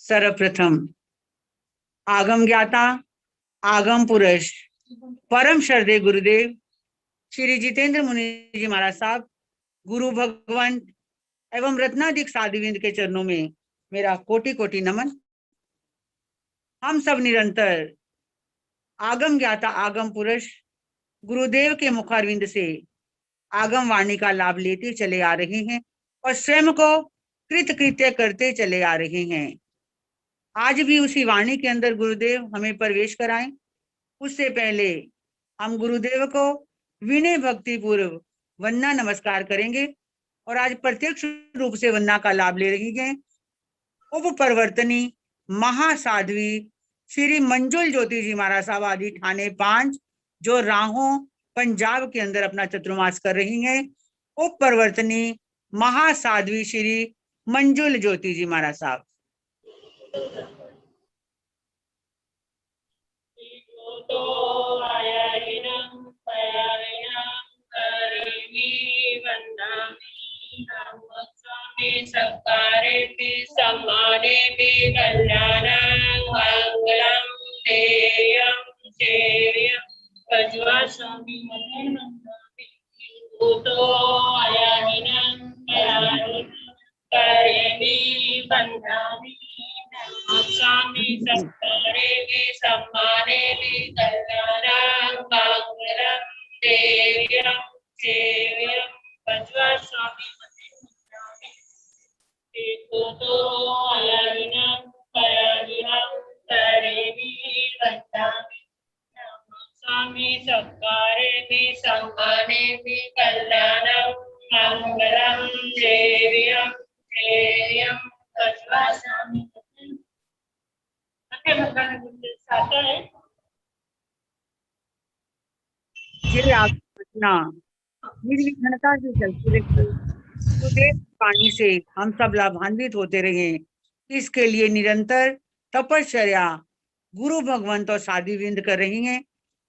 सर्वप्रथम आगम ज्ञाता आगम पुरुष परम श्रद्धेय गुरुदेव श्री जितेंद्र मुनि जी महाराज साहब, गुरु भगवान एवं रत्नाधिक साधुविंद के चरणों में मेरा कोटि कोटि नमन। हम सब निरंतर आगम ज्ञाता आगम पुरुष गुरुदेव के मुखारविंद से आगम वाणी का लाभ लेते चले आ रहे हैं और स्वयं को कृतकृत्य करते चले आ रहे हैं। आज भी उसी वाणी के अंदर गुरुदेव हमें प्रवेश कराएं। उससे पहले हम गुरुदेव को विनय भक्ति पूर्व वंदना नमस्कार करेंगे और आज प्रत्यक्ष रूप से वंदना का लाभ ले रही हैं उप प्रवर्तनी महासाध्वी श्री मंजुल ज्योति जी महाराज साहब आदि ठाणे 5, जो राहों पंजाब के अंदर अपना चतुर्मास कर रही हैं। उप प्रवर्तनी महासाध्वी श्री मंजुल ज्योति जी महाराज साहब। सकारे भी सम्माने भी कल्याणं मंगलम देयं सेव्यं प्रज्वा स्वामी मनोनंदामि भूतो आयाहिनं करेमि बन्धामि स्वामी सकारे भी सम्माने भी कल्याणं मंगलम देयं सेव्यं प्रज्वा स्वामी भूतो आयाहिनं करेमि बन्धामि स्वामी सकारे भी सम्माने भी कल्याणं मंगलम देव्यं देयं प्रज्वा स्वामी निर्विघ्नता से चलती रही गुरुदेव पानी से हम सब लाभान्वित होते रहे। इसके लिए निरंतर तपश्चर्या गुरु भगवंत और साधुविंद कर रही हैं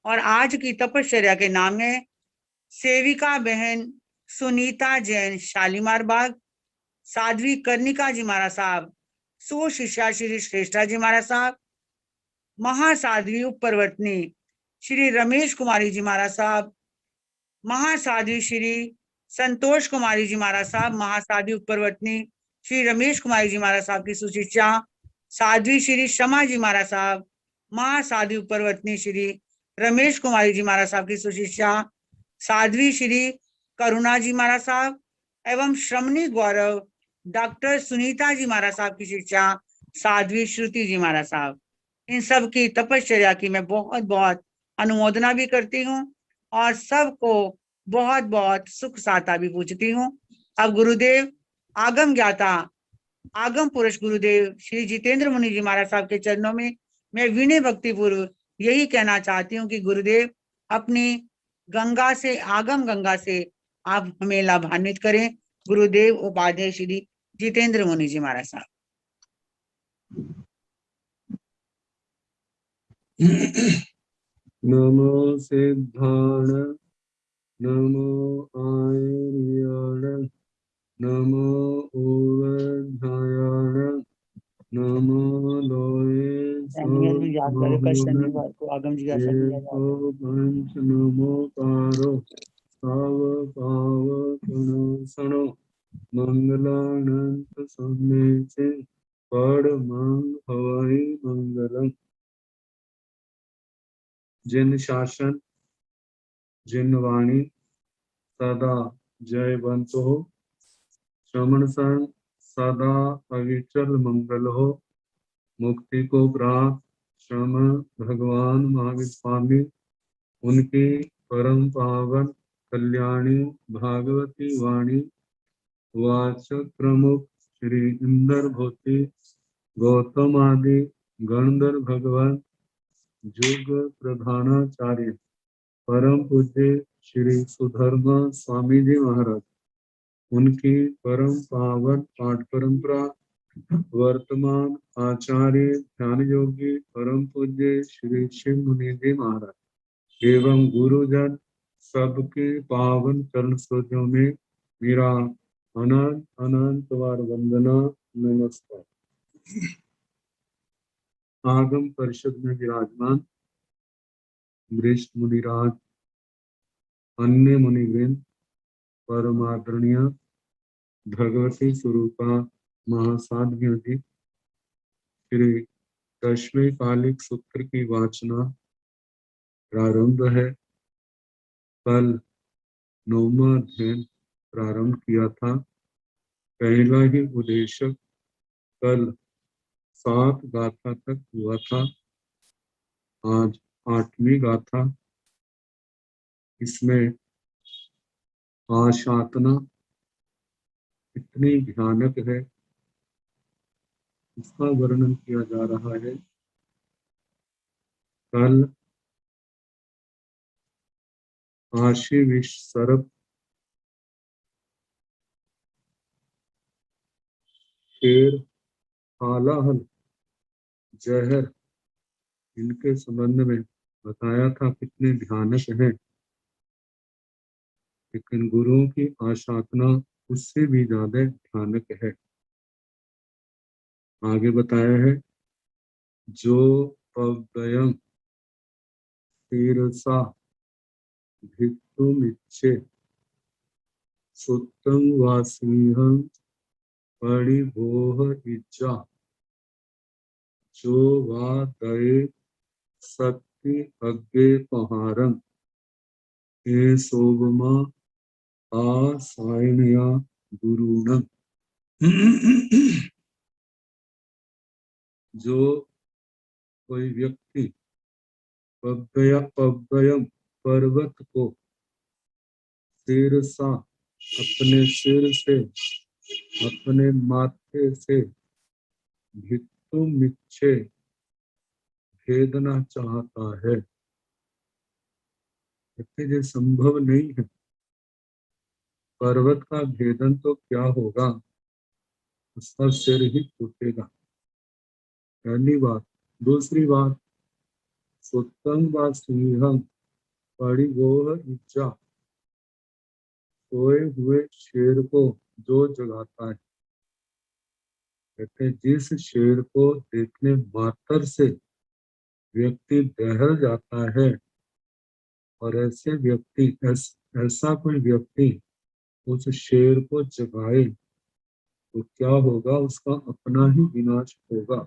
और आज की तपश्चर्या के नाम है सेविका बहन सुनीता जैन शालीमार बाग, साध्वी कर्णिका जी महाराज साहब, सुशिष्या श्री श्रेष्ठा जी महाराज साहब, महासाध्वी उप प्रवर्तनी श्री रमेश कुमारी जी महाराज साहब, महासाध्वी श्री संतोष कुमारी जी महाराज साहब, महासाध्वी उप प्रवर्तनी श्री रमेश कुमारी जी महाराज साहब की सुशिष्या साध्वी श्री शमा जी महाराज साहब, महासाध्वी उप प्रवर्तनी श्री रमेश कुमारी जी महाराज साहब की सुशिष्या साध्वी श्री करुणा जी महाराज साहब एवं श्रमणी गौरव डॉक्टर सुनीता जी महाराज साहब की शिष्या साध्वी श्रुति जी महाराज साहब। इन सब की तपश्चर्या की मैं बहुत बहुत अनुमोदना भी करती हूँ और सबको बहुत बहुत सुख साता भी पूछती हूँ। अब गुरुदेव आगम ज्ञाता आगम पुरुष गुरुदेव श्री जितेंद्र मुनि जी महाराज साहब के चरणों में मैं विनय भक्ति पूर्व यही कहना चाहती हूँ कि गुरुदेव अपनी गंगा से आगम गंगा से आप हमें लाभान्वित करें। गुरुदेव उपाध्याय श्री जितेंद्र मुनि जी महाराज साहब। नमो सिद्धाण नमो आर्याण नमो ओवधायाण नमो लोये पंच नमो पारो पाव पाव सणो मंगलानंत समय से पढ़ मांग हवाई मंगलम। जिन शासन जिन वाणी सदा जयवंत हो, श्रवण संग सदा अविचल मंगल हो, मुक्ति को प्राप्त श्रम भगवान महावीर स्वामी उनकी परम पावन कल्याणी भागवती वाणी वाचक प्रमुख श्री इंद्र भोति गौतम आदि गणधर भगवान युग प्रधानाचार्य परम पूज्य श्री सुधर्मा स्वामी जी महाराज उनकी परम पावन पाठ परंपरा वर्तमान आचार्य ध्यान योगी परम पूज्य श्री शिव मुनि जी महाराज एवं गुरुजन सबके पावन चरण स्रोतों में मेरा अनंत अनंत बार वंदना नमस्कार। आगम परिषद में विराजमान वरिष्ठ मुनिराज, अन्य मुनिवृंद, परमादरणीय भगवती स्वरूपा महासाध्वियों की श्री 10वें कालिक सूत्र की वाचना प्रारंभ है। कल 9वां अध्ययन प्रारंभ किया था। पहला ही उपदेशक कल 7 गाथा तक हुआ था। आज 8वीं गाथा। इसमें आशातना कितनी भयानक है इसका वर्णन किया जा रहा है। कल आशी विष सर्प, शेर, हालाहल, जहर, इनके संबंध में बताया था कितने भयानक हैं। लेकिन गुरुओं की आशातना उससे भी ज्यादा भयानक है। आगे बताया है, जो अव्ययम शिरसा भित्तुमिच्छे सुत्तम वासिहं परिभोह इच्छा, जो वा दये सत्य अग्गे पहारम ए सोवमा आसायनया गुरुणम। जो कोई व्यक्ति पव्ययम पर्वत को शिरसा अपने सिर से, अपने माथे से, भित्तुमिच्छे भेदना चाहता है, ये संभव नहीं है। पर्वत का भेदन तो क्या होगा, उसका सिर ही टूटेगा। पहली बात। दूसरी बात, सुत्तम व सिंहम परिगोह इच्छा, सोए हुए शेर को जो जगाता है, कहते जिस शेर को देखने मात्र से व्यक्ति दहल जाता है, और ऐसे व्यक्ति ऐसा कोई व्यक्ति उस शेर को जगाए तो क्या होगा, उसका अपना ही विनाश होगा।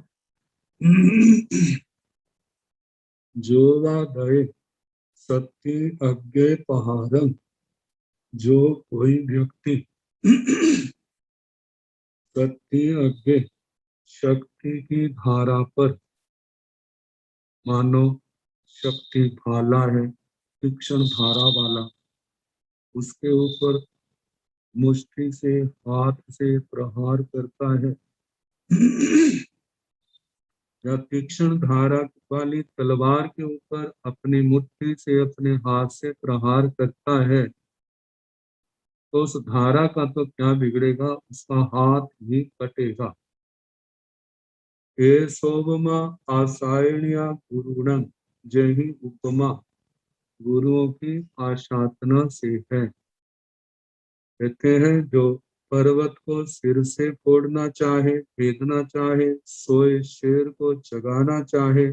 जो वा दये सत्य अग्गे पहारम, जो कोई व्यक्ति सत्य अग्गे शक्ति की धारा पर, मानो शक्ति भाला है, तीक्ष्ण धारा वाला, उसके ऊपर मुष्टि से, हाथ से प्रहार करता है, या तीक्ष्ण धारा वाली तलवार के ऊपर अपनी मुट्ठी से, अपने हाथ से प्रहार करता है, तो उस धारा का तो क्या बिगड़ेगा, उसका हाथ ही कटेगा। ए सोवमा आसायनिया गुरुणम, जही उपमा गुरुओं की आशातना से है। कहते हैं जो पर्वत को सिर से फोड़ना चाहे, भेदना चाहे, सोए शेर को जगाना चाहे,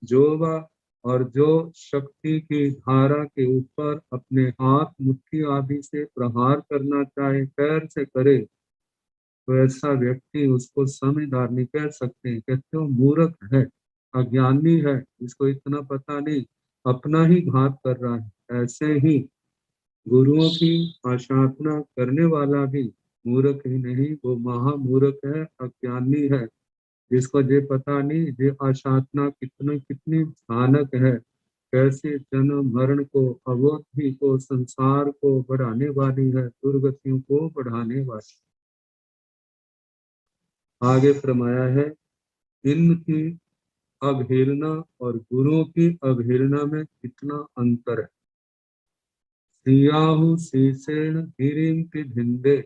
जो वह और जो शक्ति की धारा के ऊपर अपने हाथ मुट्ठी आदि से प्रहार करना चाहे, पैर से करे, तो ऐसा व्यक्ति, उसको समझदार नहीं कह सकते, कहते हो मूर्ख है, अज्ञानी है, इसको इतना पता नहीं, अपना ही घात कर रहा है। ऐसे ही गुरुओं की आशातना करने वाला भी मूर्ख ही नहीं, वो महामूर्ख है, अज्ञानी है, जिसको ये पता नहीं ये आशातना कितनी भयानक है, कैसे जन्म मरण को, अवोधि को, संसार को बढ़ाने वाली है, दुर्गतियों को बढ़ाने वाली। आगे फरमाया है, इनकी अवहेलना और गुरुओं की अवहेलना में कितना अंतर है। सियाहु शीसेण गिरिं भिंदे,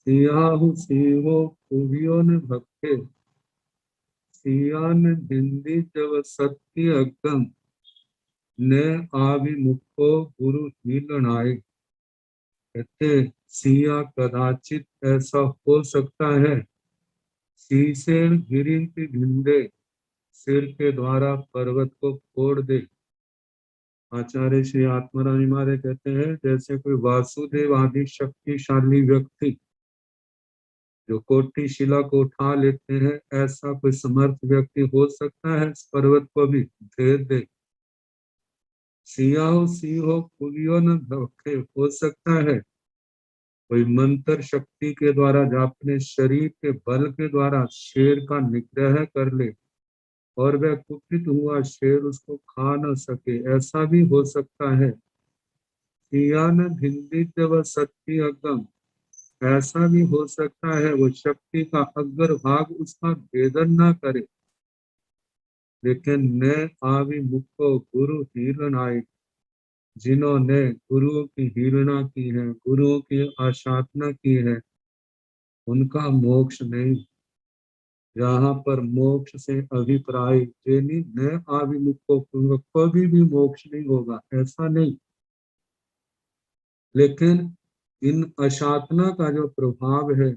सियाहु सिंहो कुबियों ने भक्ते, सियान भिंदी जब सत्य अगम, ने आभिमुखो गुरु ही लड़ाए। कहते सिया कदाचित ऐसा हो सकता है, शीसेण गिरिं भिंदे, सिर के द्वारा पर्वत को फोड़ दे। आचार्य श्री आत्माराम महाराज कहते हैं जैसे कोई वासुदेव आदि शक्तिशाली व्यक्ति जो कोटि शिला को उठा लेते हैं, ऐसा कोई समर्थ व्यक्ति हो सकता है इस पर्वत को भी घेर दे। सिया हो सी हो कुलियो न धोखे, हो सकता है कोई मंत्र शक्ति के द्वारा जो अपने शरीर के बल के द्वारा शेर का निग्रह कर ले और वह कुपित हुआ शेर उसको खा न सके, ऐसा भी हो सकता है। सिया न भिंदित व शक्ति अगम, ऐसा भी हो सकता है वो शक्ति का अग्र भाग उसका भेदन ना करे। लेकिन न आवी मुक्को गुरु हीरनाय, जिन्होंने गुरुओं की हीरणा की है, गुरुओं की आशाधना की है, उनका मोक्ष नहीं। यहाँ पर मोक्ष से अभिप्राय जेनी न आविमुक्को, कभी भी मोक्ष नहीं होगा, ऐसा नहीं। लेकिन इन अशातना का जो प्रभाव है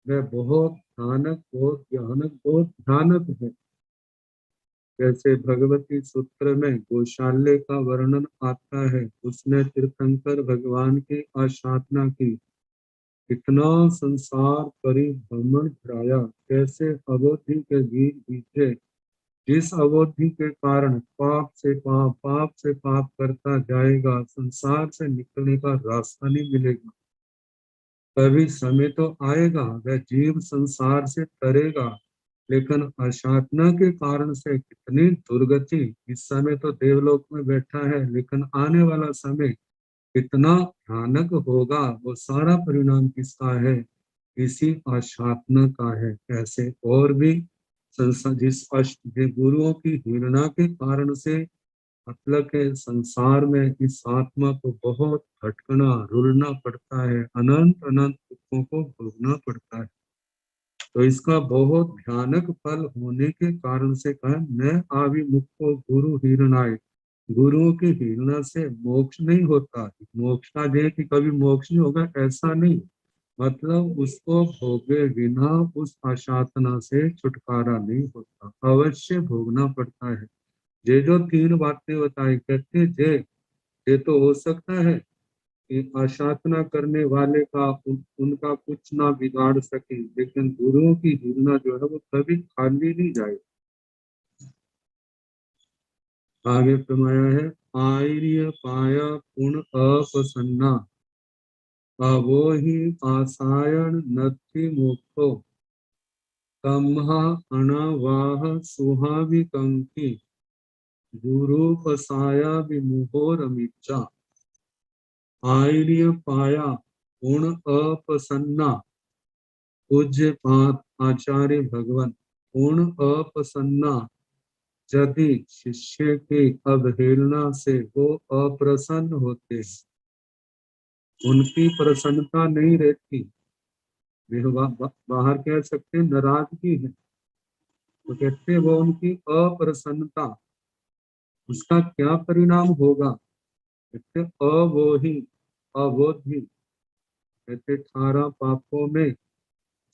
वह बहुत भयानक, बहुत भयानक, बहुत भयानक है। जैसे भगवती सूत्र में गौशाल्य का वर्णन आता है, उसने तीर्थंकर भगवान की आशाधना की, इतना संसार परिभ्रमण कराया, कैसे अवधि के बीच बीते, जिस अवधि के कारण पाप से पाप, पाप से पाप करता जाएगा, संसार से निकलने का रास्ता नहीं मिलेगा। कभी समय तो आएगा वह जीव संसार से तरेगा, लेकिन असाधना के कारण से कितनी दुर्गति। इस समय तो देवलोक में बैठा है, लेकिन आने वाला समय कितना भयानक होगा, वो सारा परिणाम किसका है? इसी असाधना का है। ऐसे और भी जिस गुरुओं की हीरणा के कारण से मतलब के संसार में इस आत्मा को बहुत भटकना, रुलना पड़ता है, अनंत अनंत दुखों को भोगना पड़ता है। तो इसका बहुत भयानक फल होने के कारण से कहा न आविमुक्तो गुरु हीरणाय, गुरुओं की हीरणा से मोक्ष नहीं होता। मोक्ष का दे कि कभी मोक्ष नहीं होगा, ऐसा नहीं। मतलब उसको भोगे बिना उस आशातना से छुटकारा नहीं होता, अवश्य भोगना पड़ता है। ये जो तीन बातें बताई, कहते ये तो हो सकता है कि आशाधना करने वाले का उनका कुछ ना बिगाड़ सके, लेकिन गुरुओं की हीरणा जो है वो कभी खाली नहीं जाए। आगे फरमाया है आर्य पाया पुण्य अपसन्ना, अवो ही आसायन नथि मोक्षो, कम्हा अनावाह सुहाविकंकी, गुरुपसाया विमुहोरमिच्चा। आर्य पाया गुण अपसन्ना, पूज्य पात आचार्य भगवान, गुण अपसन्ना, यदि शिष्य की अवहेलना से वो अप्रसन्न होते, उनकी प्रसन्नता नहीं रहती, बाहर कह सकते नाराजगी है, तो कहते वो उनकी अप्रसन्नता, उसका क्या परिणाम होगा? कहते अवोही, अवोधि, कहते 18 पापों में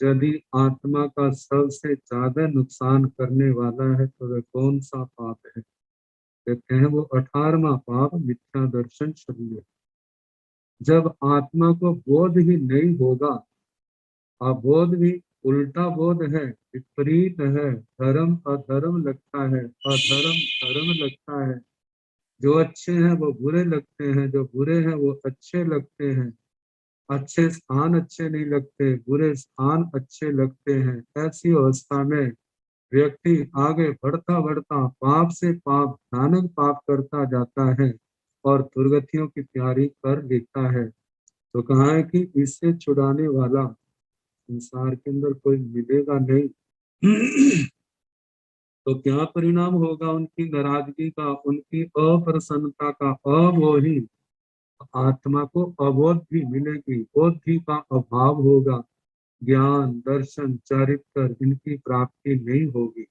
यदि आत्मा का सबसे ज्यादा नुकसान करने वाला है तो वह कौन सा पाप है? कहते हैं वो 18वां पाप मिथ्या दर्शन शरीर। जब आत्मा को बोध ही नहीं होगा, अबोध भी उल्टा बोध है, विपरीत है, धर्म अधर्म लगता है, अधर्म धर्म लगता है, जो अच्छे हैं वो बुरे लगते हैं, जो बुरे हैं वो अच्छे लगते हैं, अच्छे स्थान अच्छे नहीं लगते, बुरे स्थान अच्छे लगते हैं। ऐसी अवस्था में व्यक्ति आगे बढ़ता बढ़ता पाप से पाप, भयानक पाप करता जाता है और दुर्गतियों की तैयारी कर लेता है। तो कहा है कि इससे छुड़ाने वाला संसार के अंदर कोई मिलेगा नहीं। तो क्या परिणाम होगा उनकी नाराजगी का, उनकी अप्रसन्नता का? अवोही, आत्मा को अबोधि मिलेगी, बोधि का अभाव होगा, ज्ञान दर्शन चरित्र इनकी प्राप्ति नहीं होगी।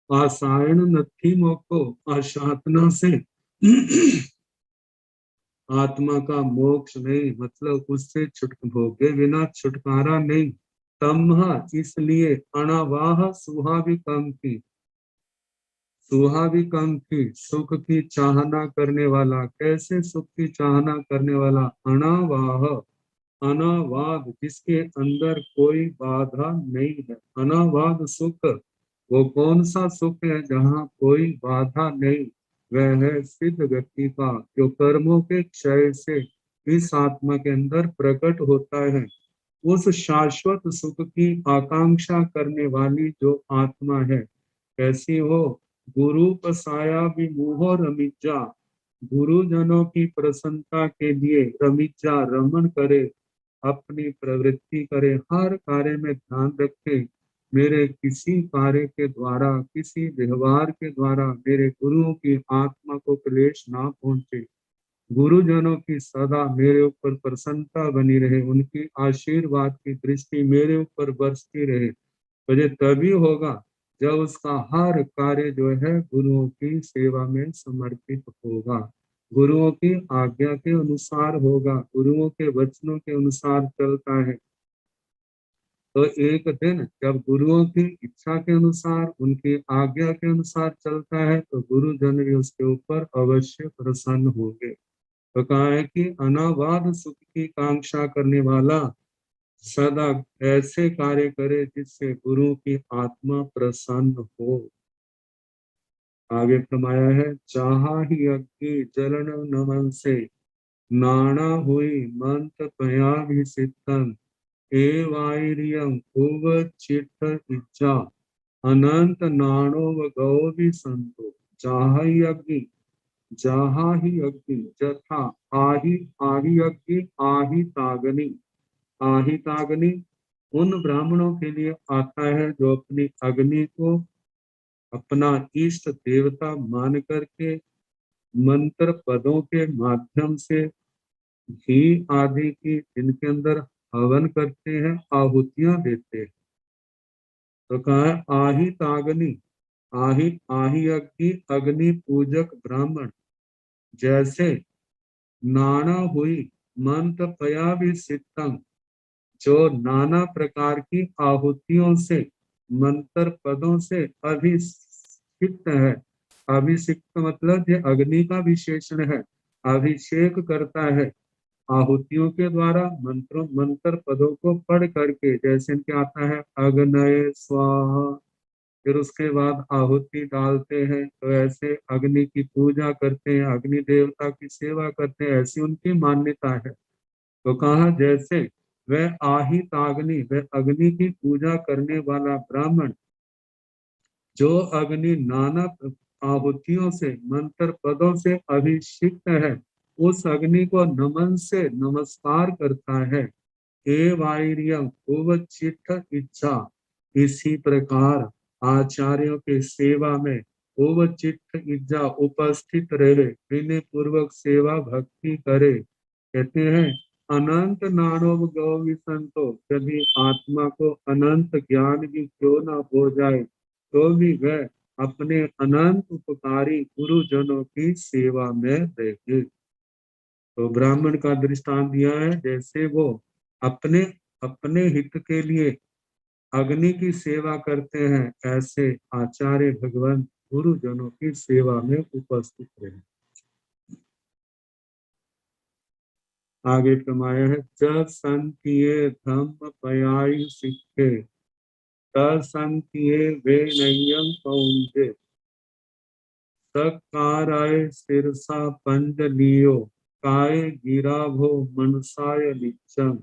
आसायन नथी मोको, आशाधना से आत्मा का मोक्ष नहीं, मतलब उससे भोगे बिना छुटकारा नहीं। तमहा, इसलिए अनावाह सुहाविकम की, स्वाभाविकांक्षी सुख की चाहना करने वाला। कैसे सुख की चाहना करने वाला? अनावाह, अनावाद, जिसके अंदर कोई बाधा नहीं है। अनावाद सुख, वो कौन सा सुख है जहाँ कोई बाधा नहीं? वह है सिद्ध व्यक्ति का, जो कर्मों के क्षय से इस आत्मा के अंदर प्रकट होता है। उस शाश्वत सुख की आकांक्षा करने वाली जो आत्मा है, कैसी हो? गुरु पसाया विमोह रमिजा, गुरुजनों की प्रसन्नता के लिए रमिजा, रमन करे, अपनी प्रवृत्ति करे, हर कार्य में ध्यान रखे, मेरे किसी कार्य के द्वारा, किसी व्यवहार के द्वारा मेरे गुरुओं की आत्मा को क्लेश ना पहुंचे। गुरुजनों की सदा मेरे ऊपर प्रसन्नता बनी रहे, उनकी आशीर्वाद की दृष्टि मेरे ऊपर बरसती रहे। तो ये तभी होगा जब उसका हर कार्य जो है गुरुओं की सेवा में समर्पित होगा, गुरुओं की आज्ञा के अनुसार होगा, गुरुओं के वचनों के अनुसार चलता है। तो एक दिन जब गुरुओं की इच्छा के अनुसार, उनकी आज्ञा के अनुसार चलता है, तो गुरुजन भी उसके ऊपर अवश्य प्रसन्न होंगे। तो कहा है कि अनावाद सुख की कांक्षा करने वाला सदा ऐसे कार्य करे जिससे गुरु की आत्मा प्रसन्न हो। आगे फरमाया है, चाहा ही अग्नि जलन नमन से, नाना हुई मंत पया भी सिद्धन, एवाइरियम उव चिट्ठ इच्छा, अनंत नाणो व गौ भी संतो। चाहा ही अग्नि, जहा ही अग्नि, जथा आही, आही अग्नि, आही तागनी। आही तागनी उन ब्राह्मणों के लिए आता है जो अपनी अग्नि को अपना इष्ट देवता मान करके मंत्र पदों के माध्यम से घी आदि की इनके अंदर हवन करते हैं, आहुतियां देते हैं। तो कहा है आही तागनी, आही, आही अग्नि, अग्नि पूजक ब्राह्मण जैसे नाना हुई मंत्र पया भी सिद्धम, जो नाना प्रकार की आहुतियों से, मंत्र पदों से अभिषिक्त है। अभिषिक्त मतलब ये अग्नि का विशेषण है, अभिषेक करता है आहुतियों के द्वारा, मंत्रों, मंत्र पदों को पढ़ करके। जैसे इनके आता है अग्नये स्वाहा, फिर उसके बाद आहुति डालते हैं, तो ऐसे अग्नि की पूजा करते हैं, अग्नि देवता की सेवा करते हैं, ऐसी उनकी मान्यता है। तो कहा जैसे वह आहित अग्नि, वह अग्नि की पूजा करने वाला ब्राह्मण, जो अग्नि नाना आहुतियों से, मंत्र पदों से अभिषिक्त है, उस अग्नि को नमन से नमस्कार करता है। एवाइरियम उवचिट्ठ इच्छा, इसी प्रकार आचार्यों के सेवा में उवचिट्ठ इच्छा उपस्थित रहे, विनय पूर्वक सेवा भक्ति करे। कहते हैं अनंत नानव गौवी संतो, यदि आत्मा को अनंत ज्ञान भी क्यों ना हो जाए, तो भी वह अपने अनंत उपकारी गुरुजनों की सेवा में रहे। तो ब्राह्मण का दृष्टांत दिया है, जैसे वो अपने अपने हित के लिए अग्नि की सेवा करते हैं, ऐसे आचार्य भगवान गुरुजनों की सेवा में उपस्थित रहे। आगे फरमाया है, जब संतिये धम्म पयायु सिक्खे, तब संतिये वे नय्यम कौंजे, सकाराय सिरसा पंज लियो, काय गिरा भो मनसाय निच्चम।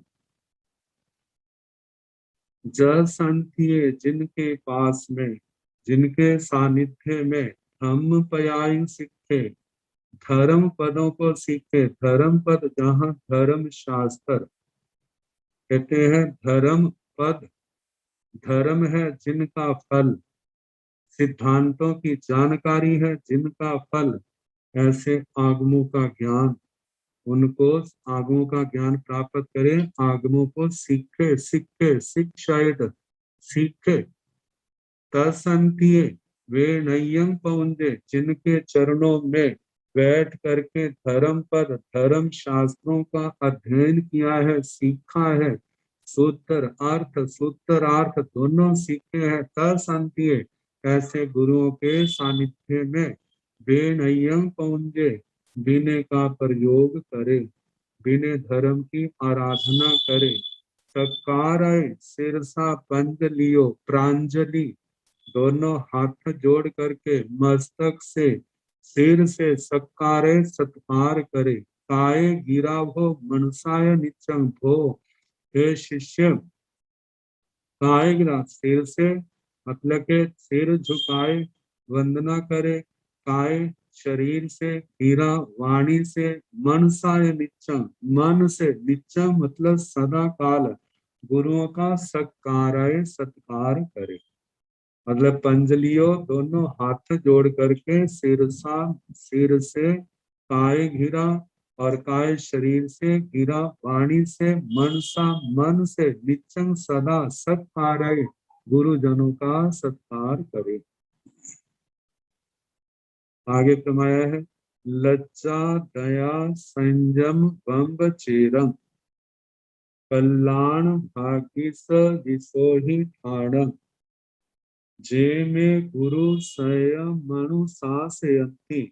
जल संतिये जिनके पास में, जिनके सानिध्य में धम्म पयायु सीखे, धर्म पदों को सीखे। धर्म पद जहाँ धर्म शास्त्र कहते हैं, धर्म पद धर्म है जिनका फल, सिद्धांतों की जानकारी है जिनका फल, ऐसे आगमों का ज्ञान, उनको आगमों का ज्ञान प्राप्त करें, आगमों को सीखे, सीखे, शिक्षायत सीखे। तसंतिये वे नय्यम पौंजे, जिनके चरणों में बैठ करके धर्म पद, धर्म शास्त्रों का अध्ययन किया है, सीखा है, सूत्र अर्थ, सूत्रार्थ दोनों सीखे हैं। तसंतिये ऐसे गुरुओं के सानिध्य में बेनय्यम पहुंचे, बिने का प्रयोग करे, बिने धर्म की आराधना करे, सकार सिरसा बंद लियो प्रांजलि, दोनों हाथ जोड़ करके मस्तक से सिर से सत्कारे सत्कार करे, काय गिरा भो मनसाय निचंग भो, हे शिष्य काय गिरा सिर से मतलब के सिर झुकाए वंदना करे, काय शरीर से, गिरा वाणी से, मनसाय निचंग मन से, निचंग मतलब सदा काल गुरुओं का सत्कार करे, मतलब पंजलियों दोनों हाथ जोड़ करके सिर से काय घिरा और काय शरीर से, गिरा वाणी से, मनसा मन से, निचंग सदा सत्कार गुरुजनों का सत्कार करे। आगे फरमाया है लज्जा दया संयम बम्ब चेरम कल्याण भाग्यस जिसो ही ठाणम, जे में गुरु संयम मनु सासयन्ति,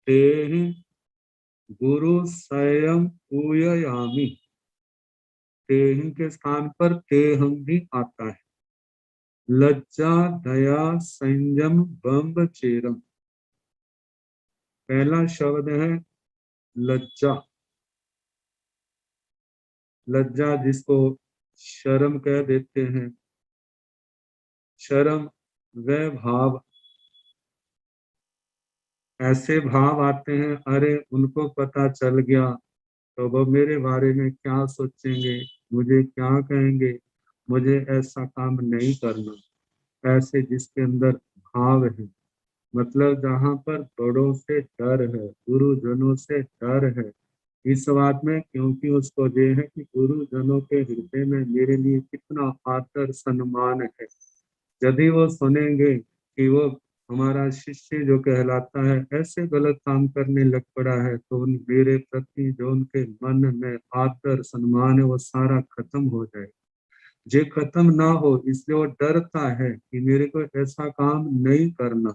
तेहि गुरु संयम पूजयामि, तेहि के स्थान पर तेहम भी आता है। लज्जा दया संयम बम्ब चेरम, पहला शब्द है लज्जा। लज्जा जिसको शर्म कह देते हैं, शर्म वह भाव, ऐसे भाव आते हैं अरे उनको पता चल गया तो वो मेरे बारे में क्या सोचेंगे, मुझे क्या कहेंगे, मुझे ऐसा काम नहीं करना, ऐसे जिसके अंदर भाव है, मतलब जहाँ पर बड़ों से डर है, गुरुजनों से डर है, इस बात में क्योंकि उसको ये है कि गुरुजनों के हृदय में मेरे लिए कितना आदर सम्मान है। यदि वो सुनेंगे कि वो हमारा शिष्य जो कहलाता है ऐसे गलत काम करने लग पड़ा है, तो उन मेरे प्रति जो उनके मन में आदर सम्मान है वो सारा खत्म हो जाए। जे खत्म ना हो इसलिए वो डरता है कि मेरे को ऐसा काम नहीं करना।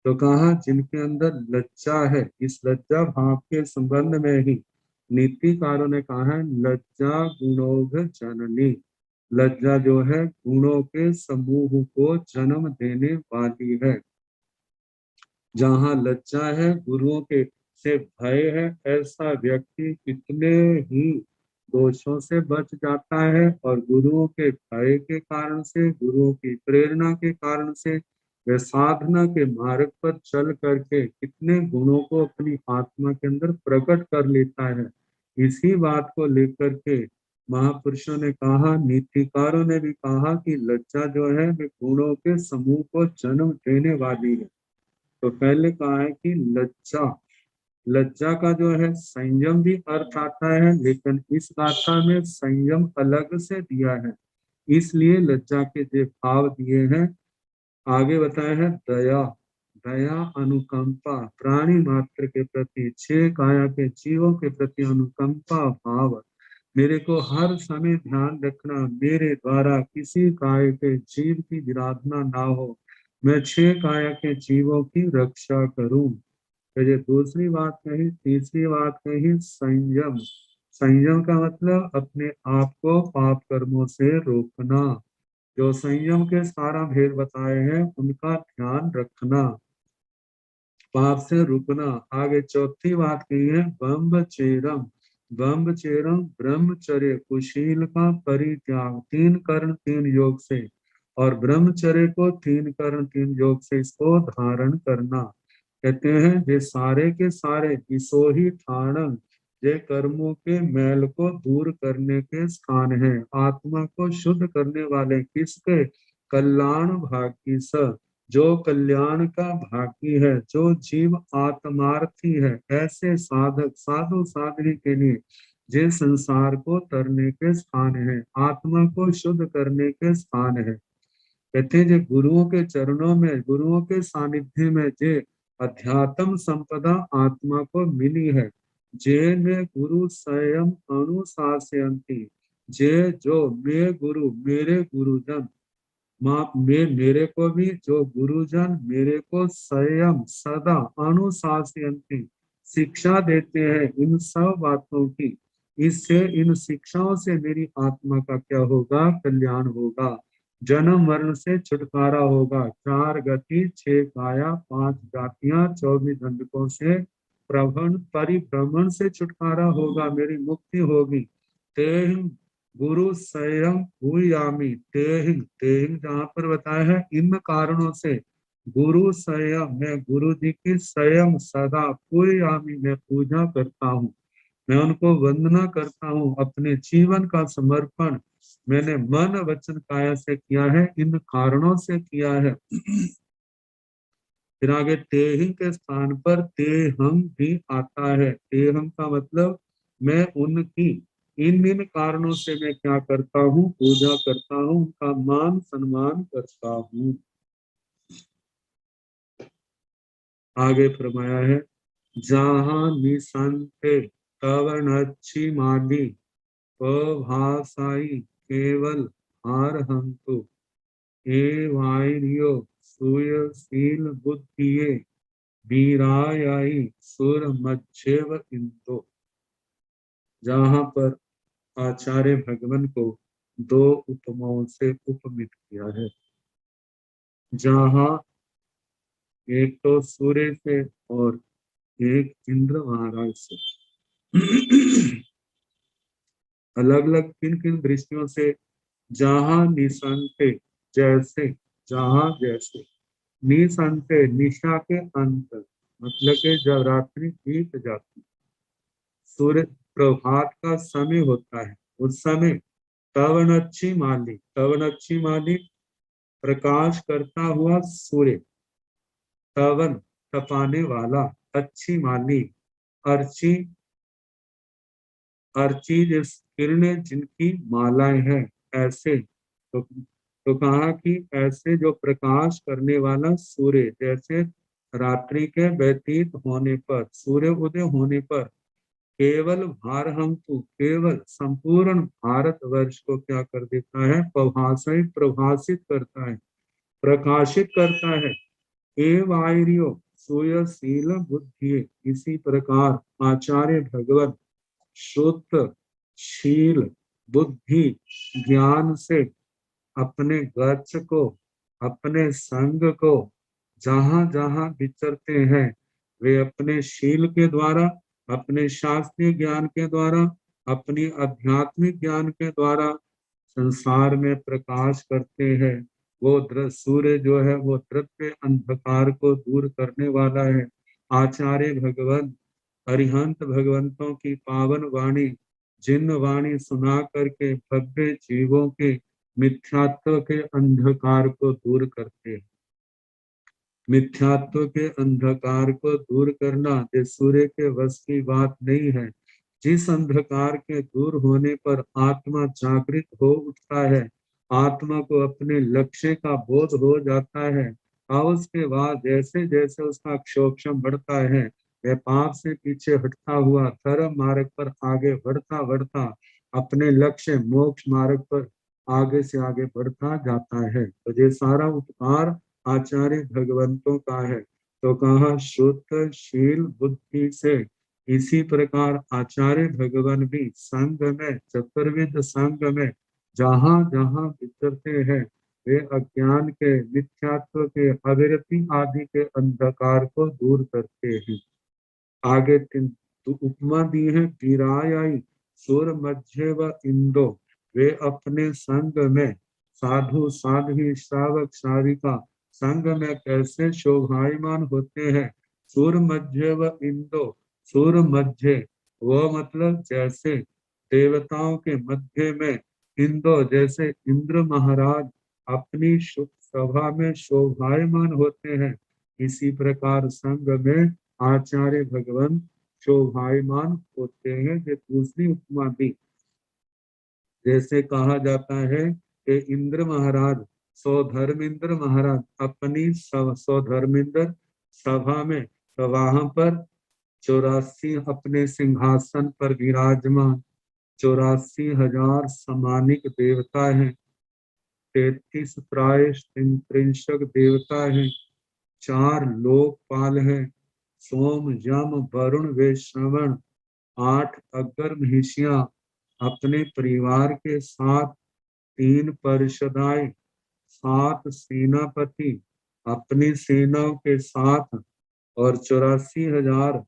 तो कहा जिनके अंदर लज्जा है, इस लज्जा भाव के संबंध में ही नीतिकारों ने कहा है लज्जा गुणोग जननी, लज्जा जो है गुणों के समूह को जन्म देने वाली है। जहाँ लज्जा है गुरुओं के से भय है, ऐसा व्यक्ति कितने ही दोषों से बच जाता है और गुरुओं के भय के कारण से, गुरुओं की प्रेरणा के कारण से वह साधना के मार्ग पर चल करके कितने गुणों को अपनी आत्मा के अंदर प्रकट कर लेता है। इसी बात को लेकर के महापुरुषों ने कहा, नीतिकारों ने भी कहा कि लज्जा जो है वे गुणों के समूह को जन्म देने वाली है। तो पहले कहा है कि लज्जा, लज्जा का जो है संयम भी अर्थ आता है, लेकिन इस गाथा में संयम अलग से दिया है, इसलिए लज्जा के जो भाव दिए हैं आगे बताए हैं दया, दया अनुकंपा, प्राणी मात्र के प्रति, छह काया के जीवों के प्रति अनुकंपा भाव, मेरे को हर समय ध्यान रखना मेरे द्वारा किसी काय के जीव की विराधना ना हो, मैं छह काया के जीवों की रक्षा करूं। तो ये दूसरी बात कही। तीसरी बात कही संयम, संयम का मतलब अपने आप को पाप कर्मों से रोकना, जो संयम के सारा भेद बताए हैं उनका ध्यान रखना, पाप से रुकना। आगे चौथी बात कही है ब्रह्मचर्यम, ब्रह्मचर्यम ब्रह्मचर्य कुशील का परित्याग, तीन कर्ण तीन योग से, और ब्रह्मचर्य को तीन कर्ण तीन योग से इसको धारण करना। कहते हैं ये सारे के सारे इसो ही ठाणम, ये कर्मों के मैल को दूर करने के स्थान है, आत्मा को शुद्ध करने वाले किसके, कल्याण भागी स, जो कल्याण का भागी है, जो जीव आत्मार्थी है, ऐसे साधक साधु साधरी के लिए जे संसार को तरने के स्थान है, आत्मा को शुद्ध करने के स्थान है। कहते हैं जो गुरुओं के चरणों में, गुरुओं के सानिध्य में जे अध्यात्म संपदा आत्मा को मिली है, जे में गुरु स्वयं अनुशासयन्ति, जे जो मे गुरु मेरे गुरुजन मेरे को भी जो गुरुजन मेरे को स्वयं सदा अनुशासयन्ति शिक्षा देते हैं इन सब बातों की, इससे इन शिक्षाओं से मेरी आत्मा का क्या होगा, कल्याण होगा, जन्म मरण से छुटकारा होगा, 4 गति 6 काया 5 जातियां 24 दंडकों से परिभ्रमण से छुटकारा होगा, मेरी मुक्ति होगी। तेहिं गुरु स्वयं भूयामी, तेहिं तेहिं जहाँ पर बताया है इन कारणों से गुरु स्वयं, मैं गुरु जी की स्वयं सदा भूयामी, मैं पूजा करता हूँ, मैं उनको वंदना करता हूँ, अपने जीवन का समर्पण मैंने मन वचन काया से किया है, इन कारणों से किया है। फिर आगे तेहिं के स्थान पर तेहं भी आता है। तेहं का मतलब मैं उनकी इन कारणों से मैं क्या करता हूँ, पूजा करता हूँ, उनका मान सम्मान करता हूँ। आगे फरमाया है जहाँ निसंते तव नच्छी मादी भाषाई केवल हार हंतु ए वायरियो सुयशील बुद्धिये वीरायाई सुर मच्छेव इंदो। जहाँ पर आचार्य भगवान को 2 उपमाओं से उपमित किया है, जहाँ एक तो सूर्य से और एक इंद्र महाराज से अलग अलग किन किन दृष्टियों से, जहाँ निसंते जैसे, जहाँ जैसे निसंते निशा के अंत, मतलब के जब रात्रि बीत जाती, सूर्य प्रभात का समय होता है, उस समय तवनच्छी माली, तवनच्छी माली प्रकाश करता हुआ सूर्य, तवन तपाने वाला, अच्छी माली अर्ची, अर्ची जिस किरणें जिनकी मालाएं हैं, ऐसे तो कहा कि ऐसे जो प्रकाश करने वाला सूर्य, जैसे रात्रि के व्यतीत होने पर, सूर्य उदय होने पर केवल भारहंतु केवल संपूर्ण भारतवर्ष को क्या कर देता है, प्रभाषित करता है, प्रकाशित करता है। एवं आयरियो सुयशील बुद्धि, इसी प्रकार आचार्य भगवत शुद्ध शील बुद्धि ज्ञान से अपने गच्छ को, अपने संग को जहां जहां विचरते हैं, वे अपने शील के द्वारा, अपने शास्त्रीय ज्ञान के द्वारा, अपनी आध्यात्मिक ज्ञान के द्वारा संसार में प्रकाश करते हैं। वो सूर्य जो है वो द्रव्य अंधकार को दूर करने वाला है। आचार्य भगवान अरिहंत भगवंतों की पावन वाणी, जिन वाणी सुना करके भव्य जीवों के मिथ्यात्व के अंधकार को दूर करते हैं। मिथ्यात्व के अंधकार को दूर करना ये सूर्य के वश की बात नहीं है। जिस अंधकार के दूर होने पर आत्मा जागृत हो उठता है, आत्मा को अपने लक्ष्य का बोध हो जाता है, और उसके बाद जैसे जैसे उसका क्षोक्षम बढ़ता है, वह पाप से पीछे हटता हुआ धर्म मार्ग पर आगे बढ़ता बढ़ता अपने लक्ष्य मोक्ष मार्ग पर आगे से आगे बढ़ता जाता है। तो ये सारा उपकार आचार्य भगवंतों का है। तो कहा शुद्ध शील बुद्धि से, इसी प्रकार आचार्य भगवान भी संग में, चतुर्विध संग में जहां जहां विचरते हैं, वे अज्ञान के, मिथ्यात्व के, अविरति आदि के अंधकार को दूर करते हैं। आगे उपमा दी है वीरायाई सुर मध्य व इंदो, वे अपने संग में साधु साध्वी श्रावक श्राविका संग में कैसे शोभायमान होते हैं। सुर मध्य व इंदो, सुर मध्य वो मतलब जैसे देवताओं के मध्य में, इंदो जैसे इंद्र महाराज अपनी सभा में शोभायमान होते हैं, इसी प्रकार संग में आचार्य भगवान शोभायमान होते हैं। ये दूसरी उपमा दी। जैसे कहा जाता है कि इंद्र महाराज, सौधर्मेंद्र महाराज अपनी सौधर्मेंद्र सभा में, तो वहां पर 84 अपने सिंहासन पर विराजमान 84,000 समानिक देवता हैं। 33 प्राय त्रिंशक देवता हैं, 4 लोकपाल हैं, सोम यम वरुण वे श्रवण, 8 अग्र महिषियां अपने परिवार के साथ, 3 परिषदाएं, 7 सेनापति अपनी सेनाओं के साथ, और 84,000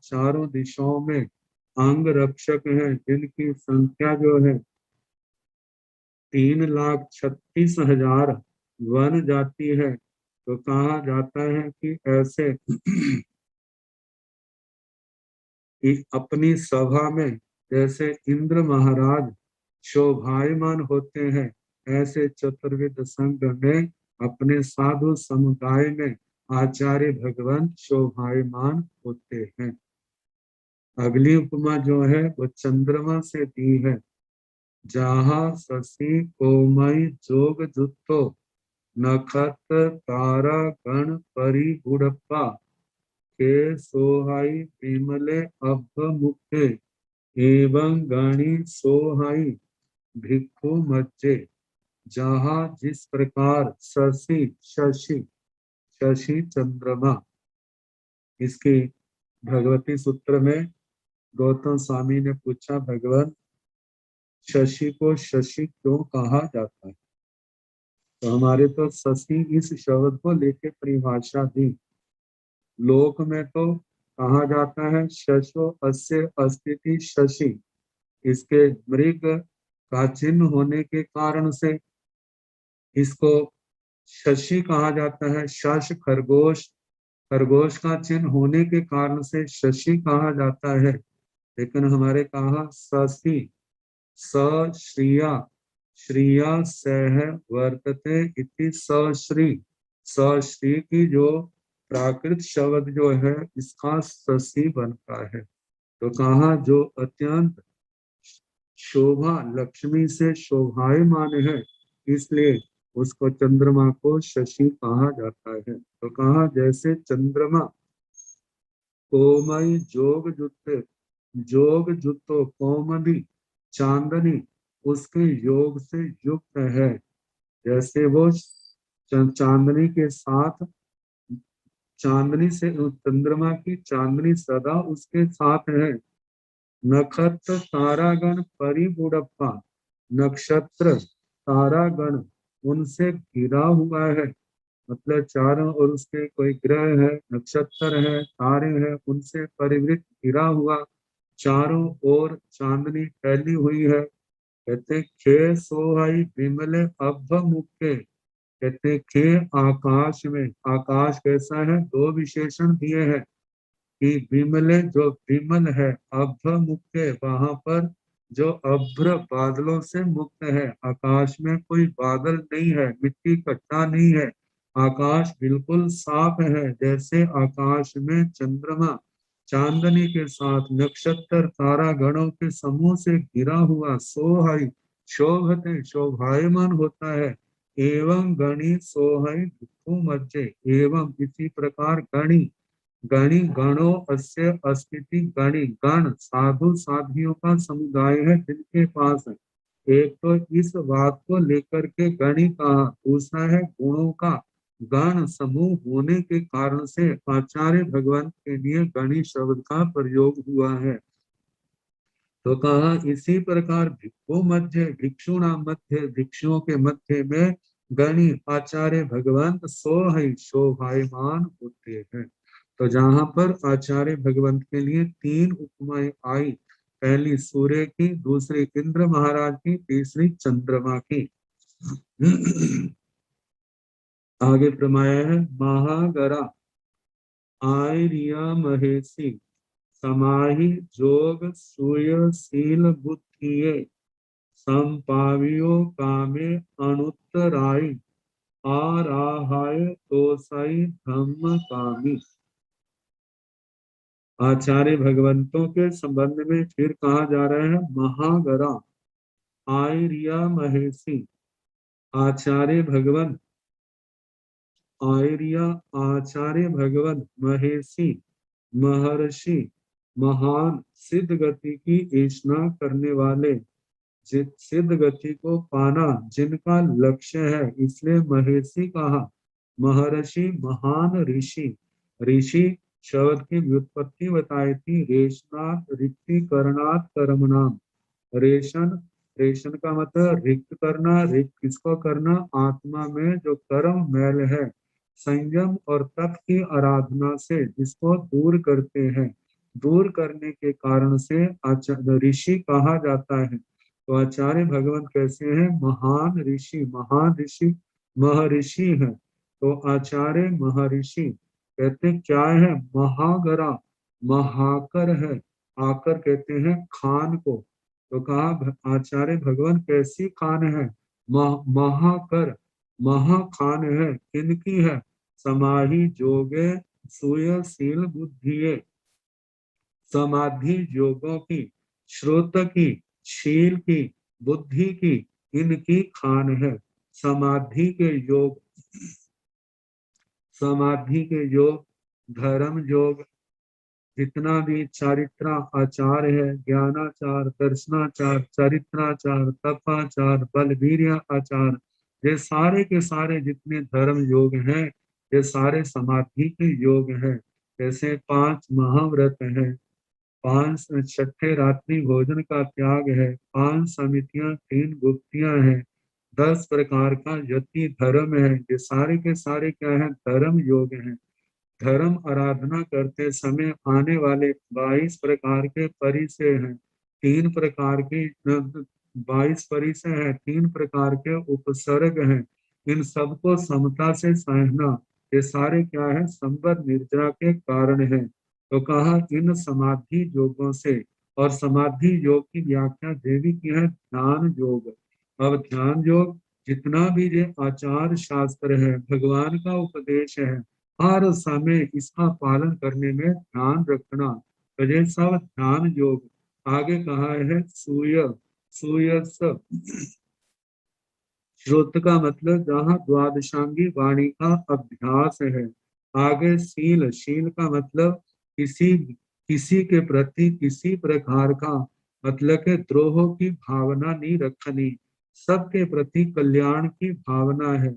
चारों दिशाओं में अंग रक्षक हैं, जिनकी संख्या जो है 3,36,000 वन जाती है। तो कहा जाता है कि ऐसे कि अपनी सभा में जैसे इंद्र महाराज शोभायमान होते हैं, ऐसे चतुर्विध संघ में अपने साधु समुदाय में आचार्य भगवान शोभायमान होते हैं। अगली उपमा जो है वो चंद्रमा से दी है। जहाँ शशि कोमई जोग जुत्तो, नक्षत्र तारा गण परि बुढ़प्पा, के सोहाई विमले अभ मुखे, एवं गणी सोहाई भिक्खु मज्जे। जहाँ जिस प्रकार शशि शशि चंद्रमा, इसके भगवती सूत्र में गौतम स्वामी ने पूछा, भगवान शशि को शशि क्यों कहा जाता है? तो हमारे तो शशि इस शब्द को लेके परिभाषा दी। लोक में तो कहा जाता है शशो अस्य अस्तिति शशि, इसके मृग का चिन्ह होने के कारण से इसको शशि कहा जाता है। शश खरगोश, खरगोश का चिन्ह होने के कारण से शशि कहा जाता है। लेकिन हमारे कहा शशि सश्रिया श्रिया सह वर्तते इति सश्री, सश्री की जो प्राकृत शब्द जो है इसका शशि बनता है। तो कहा जो अत्यंत शोभा लक्ष्मी से शोभायमान है, इसलिए उसको चंद्रमा को शशि कहा जाता है। तो कहा जैसे चंद्रमा कोमई जोग जुत्तो कोमली चांदनी उसके योग से युक्त है, जैसे वो चांदनी के साथ, चांदनी से चंद्रमा की चांदनी सदा उसके साथ है। नक्षत्र तारागण परिबुड़प्पा, नक्षत्र तारागण उनसे घिरा हुआ है, मतलब चारों ओर उसके कोई ग्रह है, नक्षत्र है, तारे हैं, उनसे परिवृत घिरा हुआ, चारों ओर चांदनी फैली हुई है। कहते खे सोहाई विमले अभ मुखे, कहते खे आकाश में, आकाश कैसा है? 2 विशेषण दिए हैं कि विमले जो विमल है, अभ मुखे वहां पर जो अभ्र बादलों से मुक्त है। आकाश में कोई बादल नहीं है, मिट्टी कट्टा नहीं है, आकाश बिल्कुल साफ है। जैसे आकाश में चंद्रमा चांदनी के साथ नक्षत्र तारा गणों के समूह से घिरा हुआ सोहाई शोभते शोभायमान होता है। एवं गणी सोहाई भिक्खु मज्जे, एवं इसी प्रकार गणी गणी गणों अस्य अस्तिति, गणी गण साधु साधियों का समुदाय है जिनके पास है। एक तो इस बात को लेकर के गणी कहा, दूसरा है गुणों का गण समूह होने के कारण से आचार्य भगवान के लिए गणी शब्द का प्रयोग हुआ है। तो कहा इसी प्रकार भिक्षु मध्य, भिक्षु नाम मध्य, भिक्षुओं के मध्य में गणी आचार्य भगवंत सोहै शोभायमान होते हैं। तो जहां पर आचार्य भगवंत के लिए 3 उपमाएं आई, पहली सूर्य की, दूसरी इंद्र महाराज की, तीसरी चंद्रमा की। आगे प्रमाया है महागरा आयरिया महेशी, समाहि जोग सुयशील बुद्धिये, संपावियो कामे अनुत्तराई, आराहाय तोसाई धम्म कामी। आचार्य भगवंतों के संबंध में फिर कहा जा रहा है महागरा आयरिया महेशी, आचार्य भगवंत आयरिया आचार्य भगवंत महेशी महर्षि महान सिद्ध गति की ईष्णा करने वाले, सिद्ध गति को पाना जिनका लक्ष्य है, इसलिए महर्षि कहा। महर्षि महान ऋषि। ऋषि शब्द की व्युत्पत्ति बताई थी, रेशनाथ रिक्ति करनाथ कर्मणाम। रेशन, रेशन का मतलब रिक्त करना। रिक्त किसको करना? आत्मा में जो कर्म मैल है, संयम और तप की आराधना से जिसको दूर करते हैं, दूर करने के कारण से आचार्य ऋषि कहा जाता है। तो आचार्य भगवान कैसे हैं? महान ऋषि। महान ऋषि महर्षि है, तो आचार्य महर्षि कहते क्या है? महागरा, महाकर है। आकर कहते हैं खान को। तो कहा आचार्य भगवान कैसी खान है? महाकर, महाखान है। किनकी है? समाधि जोगे सुयशील बुद्धिये। समाधि योगों की, श्रोत की, शील की, बुद्धि की, इनकी खान है। समाधि के योग, समाधि के योग, धर्म योग, जितना भी चारित्र आचार है, ज्ञानाचार, दर्शनाचार, चरित्राचार, तपाचार, बलवीर्य आचार, ये सारे के सारे जितने धर्म योग हैं, ये सारे समाधि के योग हैं। जैसे 5 महाव्रत है, 5 छठे रात्रि भोजन का त्याग है, 5 समितियां, 3 गुप्तियां हैं, 10 प्रकार का यति धर्म है। ये सारे के सारे क्या है? धर्म योग हैं। धर्म आराधना करते समय आने वाले 22 प्रकार के परिचय हैं, 3 प्रकार के 22 परिचय हैं, 3 प्रकार के उपसर्ग हैं। इन सबको समता से सहना, ये सारे क्या है? संबद्ध निर्जरा के कारण है। तो कहा इन समाधि योगों से, और समाधि योग की व्याख्या देवी की है ध्यान योग। अब ध्यान योग जितना भी ये आचार शास्त्र है, भगवान का उपदेश है, हर समय इसका पालन करने में ध्यान रखना, तो ये सब ध्यान योग। आगे कहा है सूय, सूयस, श्रुत का मतलब जहाँ द्वादशांगी वाणी का अभ्यास है। आगे शील, शील का मतलब किसी के प्रति किसी प्रकार का मतलब के द्रोह की भावना नहीं रखनी, सबके प्रति कल्याण की भावना है।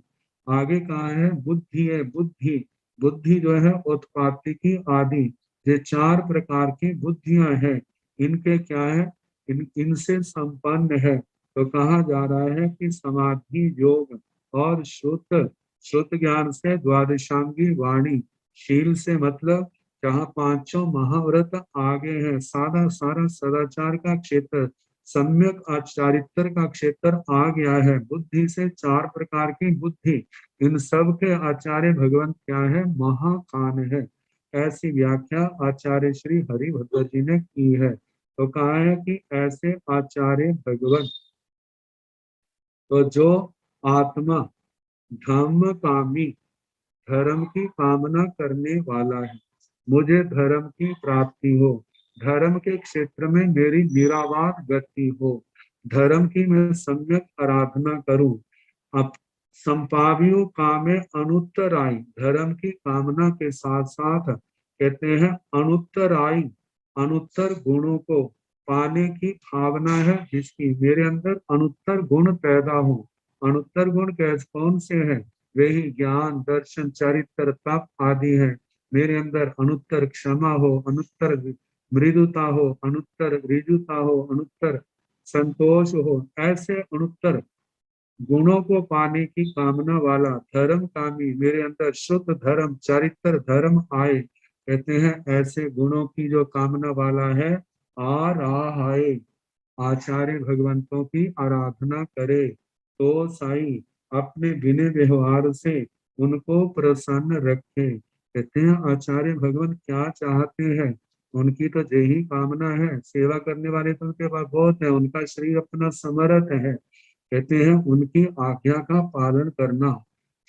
आगे कहा है बुद्धि है, बुद्धि, बुद्धि जो है उत्पत्ति की आदि, ये 4 प्रकार की बुद्धियां हैं, इनके क्या है? इनसे संपन्न है। तो कहा जा रहा है कि समाधि योग और श्रुत, श्रुत ज्ञान से द्वादशांगी वाणी, शील से मतलब जहाँ 5 महाव्रत आगे हैं, सारा सारा सदाचार का क्षेत्र, सम्यक आचारित्र का क्षेत्र आ गया है। बुद्धि से 4 प्रकार की बुद्धि, इन सब के आचार्य भगवान क्या है? महाकान है। ऐसी व्याख्या आचार्य श्री हरिभद्र जी ने की है। तो कहा है कि ऐसे आचार्य भगवान, तो जो आत्मा धम्म कामी, धर्म की कामना करने वाला है, मुझे धर्म की प्राप्ति हो, धर्म के क्षेत्र में मेरी निरावाद गति हो, धर्म की मैं सम्यक आराधना करूं, अब संपाव्यो कामे अनुत्तराई, धर्म की कामना के साथ साथ कहते हैं अनुत्तराई, अनुत्तर गुणों को पाने की भावना है, जिसकी मेरे अंदर अनुत्तर गुण पैदा हो। अनुत्तर गुण कैसे, कौन से हैं? वही ज्ञान, दर्शन, चरित्र, तप आदि है। मेरे अंदर अनुत्तर क्षमा हो, अनुत्तर मृदुता हो, अनुत्तर ऋजुता हो, अनुत्तर संतोष हो, ऐसे अनुत्तर गुणों को पाने की कामना वाला धर्म कामी मेरे अंदर शुद्ध धर्म, चरित्र धर्म आए। कहते हैं ऐसे गुणों की जो कामना वाला है, आ रहा है, आचार्य भगवंतों की आराधना करे, तो साई अपने बिने व्यवहार से उनको प्रसन्न रखे। कहते हैं आचार्य भगवान क्या चाहते हैं? उनकी तो यही कामना है। सेवा करने वाले तो उनके पास बहुत है, उनका शरीर अपना समर्थ है। कहते हैं उनकी आज्ञा का पालन करना,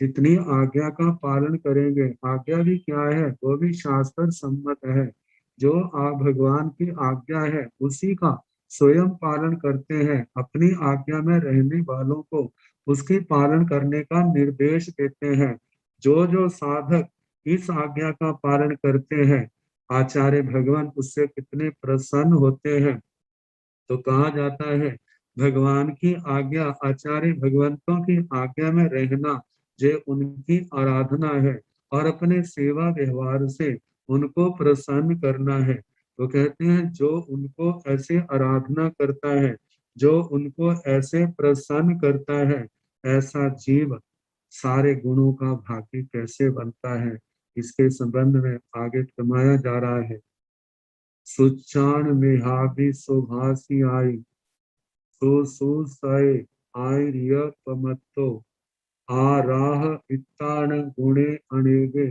जितनी आज्ञा का पालन करेंगे, आज्ञा भी क्या है? वो भी शास्त्र सम्मत है। जो भगवान की आज्ञा है उसी का स्वयं पालन करते हैं, अपनी आज्ञा में रहने वालों को उसकी पालन करने का निर्देश देते हैं। जो जो साधक इस आज्ञा का पालन करते हैं, आचार्य भगवान उससे कितने प्रसन्न होते हैं। तो कहा जाता है भगवान की आज्ञा, आचार्य भगवंतों की आज्ञा में रहना, जो उनकी आराधना है, और अपने सेवा व्यवहार से उनको प्रसन्न करना है। तो कहते हैं जो उनको ऐसे आराधना करता है, जो उनको ऐसे प्रसन्न करता है, ऐसा जीव सारे गुणों का भागी कैसे बनता है। इसके संबंध में आगे फरमाया जा रहा है, सुचान में हावी सुभासी आई, सो सय आई रिय पमत्तो, आ राह इत्तान गुणे अनेगे,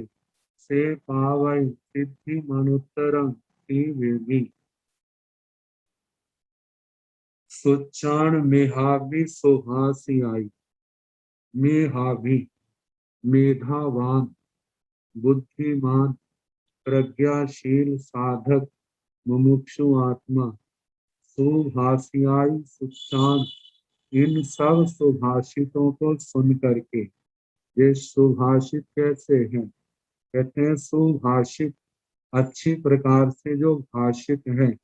से पावई सिद्धि मनुत्तरं ती वेगी। सुचान मेहावी सुहासी आई, मेहावी मेधावान, बुद्धिमान, प्रज्ञाशील साधक, मुमुक्षु आत्मा, सुभाषियाई सुचान, इन सब सुभाषितों को सुन करके, ये सुभाषित कैसे हैं? कहते हैं सुभाषित, अच्छी प्रकार से जो भाषित हैं,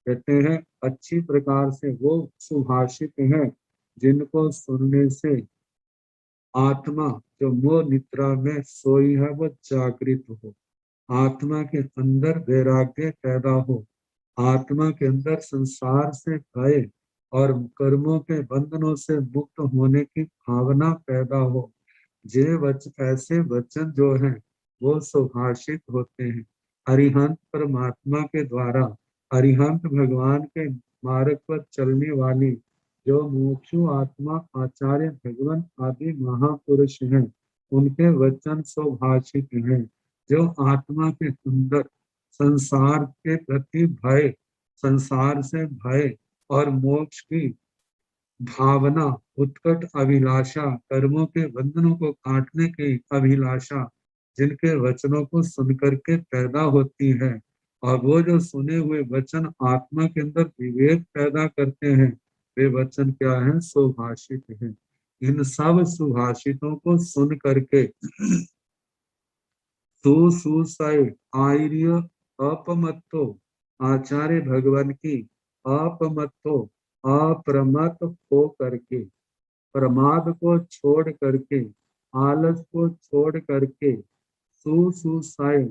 कहते हैं अच्छी प्रकार से वो सुभाषित हैं जिनको सुनने से आत्मा जो मोह निद्रा में सोई है वो जागृत हो, आत्मा के अंदर वैराग्य पैदा हो, आत्मा के अंदर संसार से भय और कर्मों के बंधनों से मुक्त होने की भावना पैदा हो। ऐसे वचन जो हैं वो सुभाषित होते हैं। अरिहंत परमात्मा के द्वारा, अरिहंत भगवान के मार्ग पर चलने वाली जो मुमुक्षु आत्मा आचार्य भगवान आदि महापुरुष हैं, उनके वचन सुभाषित हैं। जो आत्मा के अंदर संसार के प्रति भय, संसार से भय और मोक्ष की भावना, उत्कट अभिलाषा, कर्मों के बंधनों को काटने की अभिलाषा, जिनके वचनों को सुनकर के पैदा होती है, और वो जो सुने हुए वचन आत्मा के अंदर विवेक पैदा करते हैं, वे वचन क्या है? सुभाषित है। इन सब सुभाषितों को सुन करके सुसुसय आर्य अपमत्तो, आचार्य भगवान की अपमत्तो, अप्रमत हो करके, प्रमाद को छोड़ करके, आलस को छोड़ करके, सुसुसाय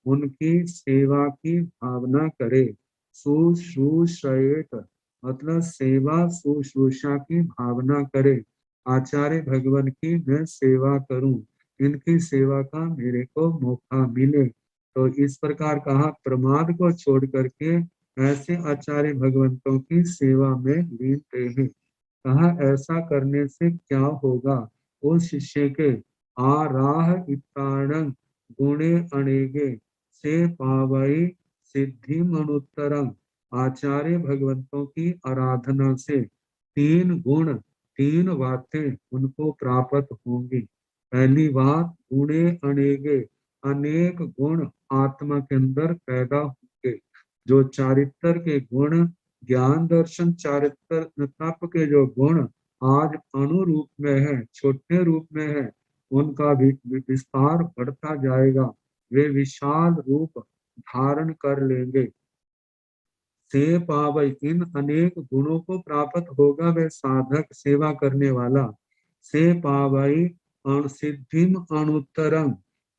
उनकी सेवा की भावना करे। सुश्रूषयेत मतलब सेवा शुश्रूषा की भावना करे। आचार्य भगवान की मैं सेवा करूं, इनकी सेवा का मेरे को मौका मिले। तो इस प्रकार कहा, प्रमाद को छोड़ करके ऐसे आचार्य भगवंतों की सेवा में लीन रहे। कहा ऐसा करने से क्या होगा? उस शिष्य के आराह इत्ताणं गुणे अनेगे, से पावई सिद्धि मनुत्तरम, आचार्य भगवंतों की आराधना से 3 गुण, 3 बातें उनको प्राप्त होंगी। पहली बात, गुणे अनेगे, अनेक गुण आत्मा के अंदर पैदा होंगे। जो चारित्र के गुण, ज्ञान दर्शन चारित्र तप के जो गुण आज अणु रूप में है, छोटे रूप में है, उनका भी विस्तार बढ़ता जाएगा, वे विशाल रूप धारण कर लेंगे। से पावई, इन अनेक गुणों को प्राप्त होगा वह साधक, सेवा करने वाला। से पावई सिद्धिम अनुत्तरम,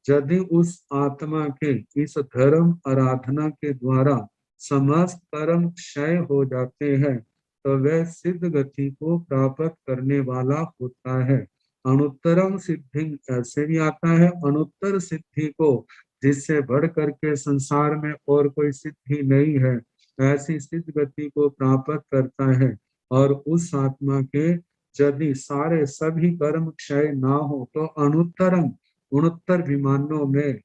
यदि उस आत्मा के इस धर्म आराधना के द्वारा समस्त कर्म क्षय हो जाते हैं, तो वह सिद्ध गति को प्राप्त करने वाला होता है। अनुत्तरम सिद्धि ऐसे भी आता है, अनुत्तर सिद्धि को, जिससे बढ़ करके संसार में और कोई सिद्धि नहीं है, ऐसी सिद्ध गति को प्राप्त करता है। और उस आत्मा के यदि सारे सभी कर्म क्षय ना हो तो अनुत्तरम, उनोत्तर विमानों में,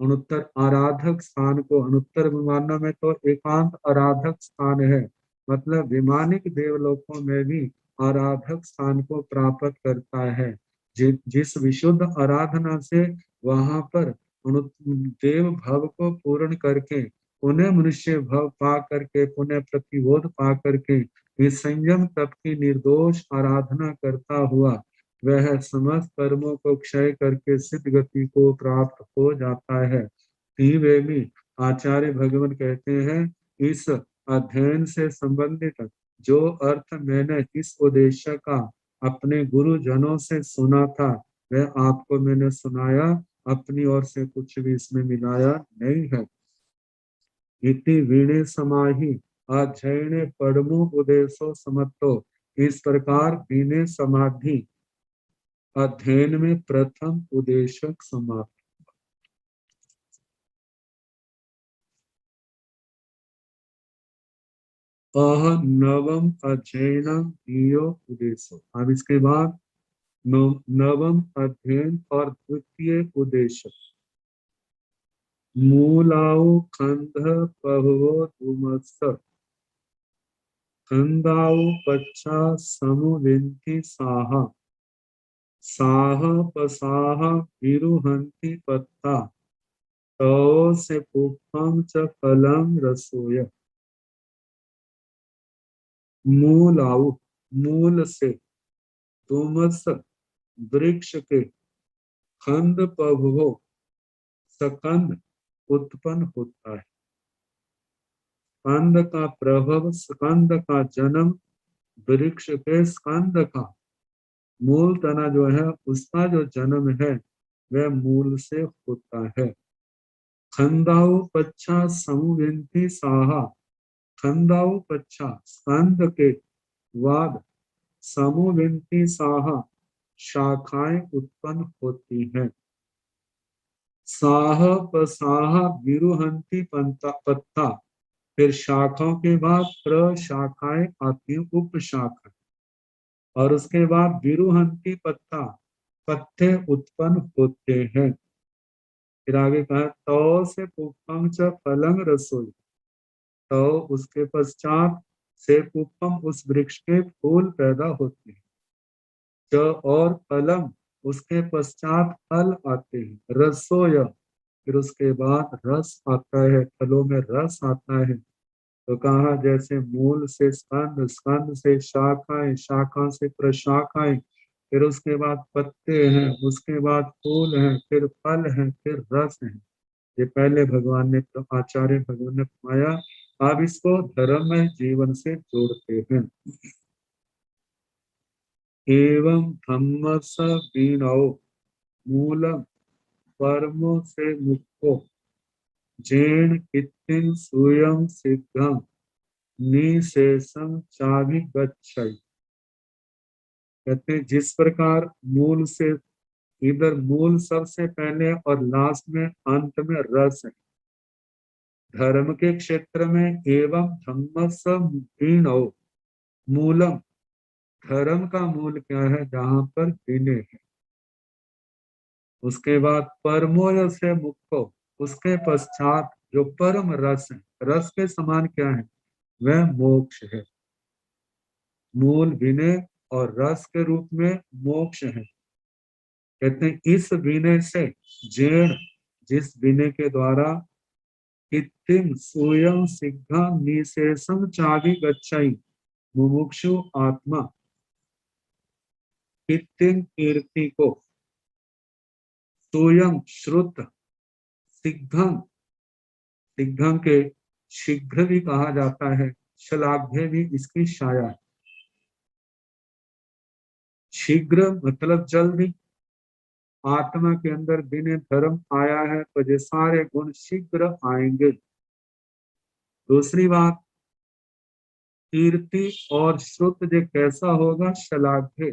उनोत्तर आराधक स्थान को, अनुत्तर विमानों में तो एकांत आराधक स्थान है, मतलब विमानिक देवलोकों में भी आराधक स्थान को प्राप्त करता है। जिस विशुद्ध आराधना से वहां पर देव भव को पूर्ण करके पुनः मनुष्य भव पा करके, पुनः प्रतिबोध पा करके इस संयम तप की निर्दोष आराधना करता हुआ वह समस्त कर्मों को क्षय करके सिद्ध गति को प्राप्त हो जाता है। वे भी आचार्य भगवान कहते हैं, इस अध्ययन से संबंधित जो अर्थ मैंने इस उद्देश्य का अपने गुरुजनों से सुना था वह आपको मैंने सुनाया, अपनी ओर से कुछ भी इसमें मिलाया नहीं है। इति वीणे समाहि अध्ययने परमो उदेशो समत्तो, इस प्रकार वीणे समाधि अध्ययन में प्रथम उद्देशक समाप्त। नवम अध्ययन दियो उद्देश्य। अब इसके बाद नवम अध्ययन और द्वितीय उद्देश्य। मूलाउ खंड पहवो धूमस खंडाउ पच्छा समुविंति साहा साह पसाह विरुहंति पत्ता तो से पुष्पम च फलम रसोय। मूलाउ मूल से, तुमस वृक्ष के, खंड पभो सकंद उत्पन्न होता है। स्कंद का प्रभव, स्कंद का जन्म, वृक्ष के स्कंद का मूल तना जो है उसका जो जन्म है वह मूल से होता है। खंडाऊ पच्छा समुविंति साहा, खंडाऊ पच्छा स्कंद के बाद समुविंति साहा शाखाएं उत्पन्न होती हैं। साह पसाह विरुहंति पत्ता, फिर शाखाओं के बाद प्रशाखाएं आती हैं, उपशाखा, और उसके बाद विरुहंति पत्ता, पत्ते उत्पन्न होते हैं। फिर आगे कहा तो से पुष्पम च फलम रसोई, तो उसके पश्चात से पुष्पम उस वृक्ष के फूल पैदा होते हैं। च और फलम उसके पश्चात फल आते हैं। रसोय फिर उसके बाद रस आता है, फलों में रस आता है। तो कहा जैसे मूल से स्कंद, स्कंद से शाखाएं, शाखा से प्रशाखाएं, फिर उसके बाद पत्ते हैं, उसके बाद फूल हैं, फिर फल हैं, फिर रस है। ये पहले भगवान ने, आचार्य भगवान ने फरमाया। अब इसको धर्ममय जीवन से जोड़ते हैं। एवं धम्मस वीणो मूलम परमो से मुक्तो जैन इत्तिन सूयम सिद्धम निशेषम चाभिगच्छै। कहते जिस प्रकार मूल से, इधर मूल सबसे पहले और लास्ट में, अंत में रस है। धर्म के क्षेत्र में एवं धम्मस वीणो मूलम, धर्म का मूल क्या है, जहां पर विनय है। उसके बाद परमोय से मुक्तो, उसके पश्चात जो परम रस है, रस के समान क्या है, वह मोक्ष है। मूल विनय और रस के रूप में मोक्ष है। कहते हैं इस विनय से जैन, जिस विनय के द्वारा इत्तिम स्वयं सिद्धा निशेषम चाभि गच्छै, मुमुक्षु आत्मा इत्तिम कीर्ति को स्वयं श्रुत सिद्धम, सिद्धम के शीघ्र भी कहा जाता है, शलाघ्य भी इसकी छाया है। शीघ्र मतलब जल्दी, आत्मा के अंदर विनय धर्म आया है तो ये सारे गुण शीघ्र आएंगे। दूसरी बात, कीर्ति और श्रुत जो कैसा होगा, श्लाघ्य,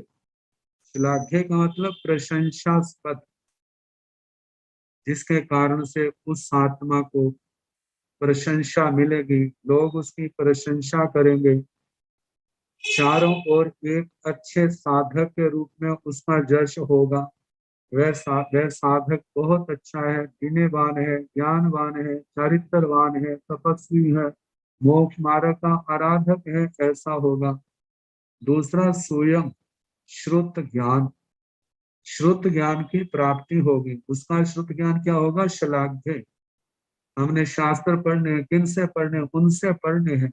श्लाघ्य का मतलब प्रशंसास्पद, जिसके कारण से उस आत्मा को प्रशंसा मिलेगी, लोग उसकी प्रशंसा करेंगे। चारों ओर एक अच्छे साधक के रूप में उसका जश होगा। वह साधक बहुत अच्छा है, विनयवान है, ज्ञानवान है, चरित्रवान है, तपस्वी है, मोक्ष मार्ग का आराधक है, ऐसा होगा। दूसरा स्वयं श्रुत ज्ञान, श्रुत ज्ञान की प्राप्ति होगी। उसका श्रुत ज्ञान क्या होगा, श्लाघ्य। हमने शास्त्र पढ़ने, किन से पढ़ने, उनसे पढ़ने हैं।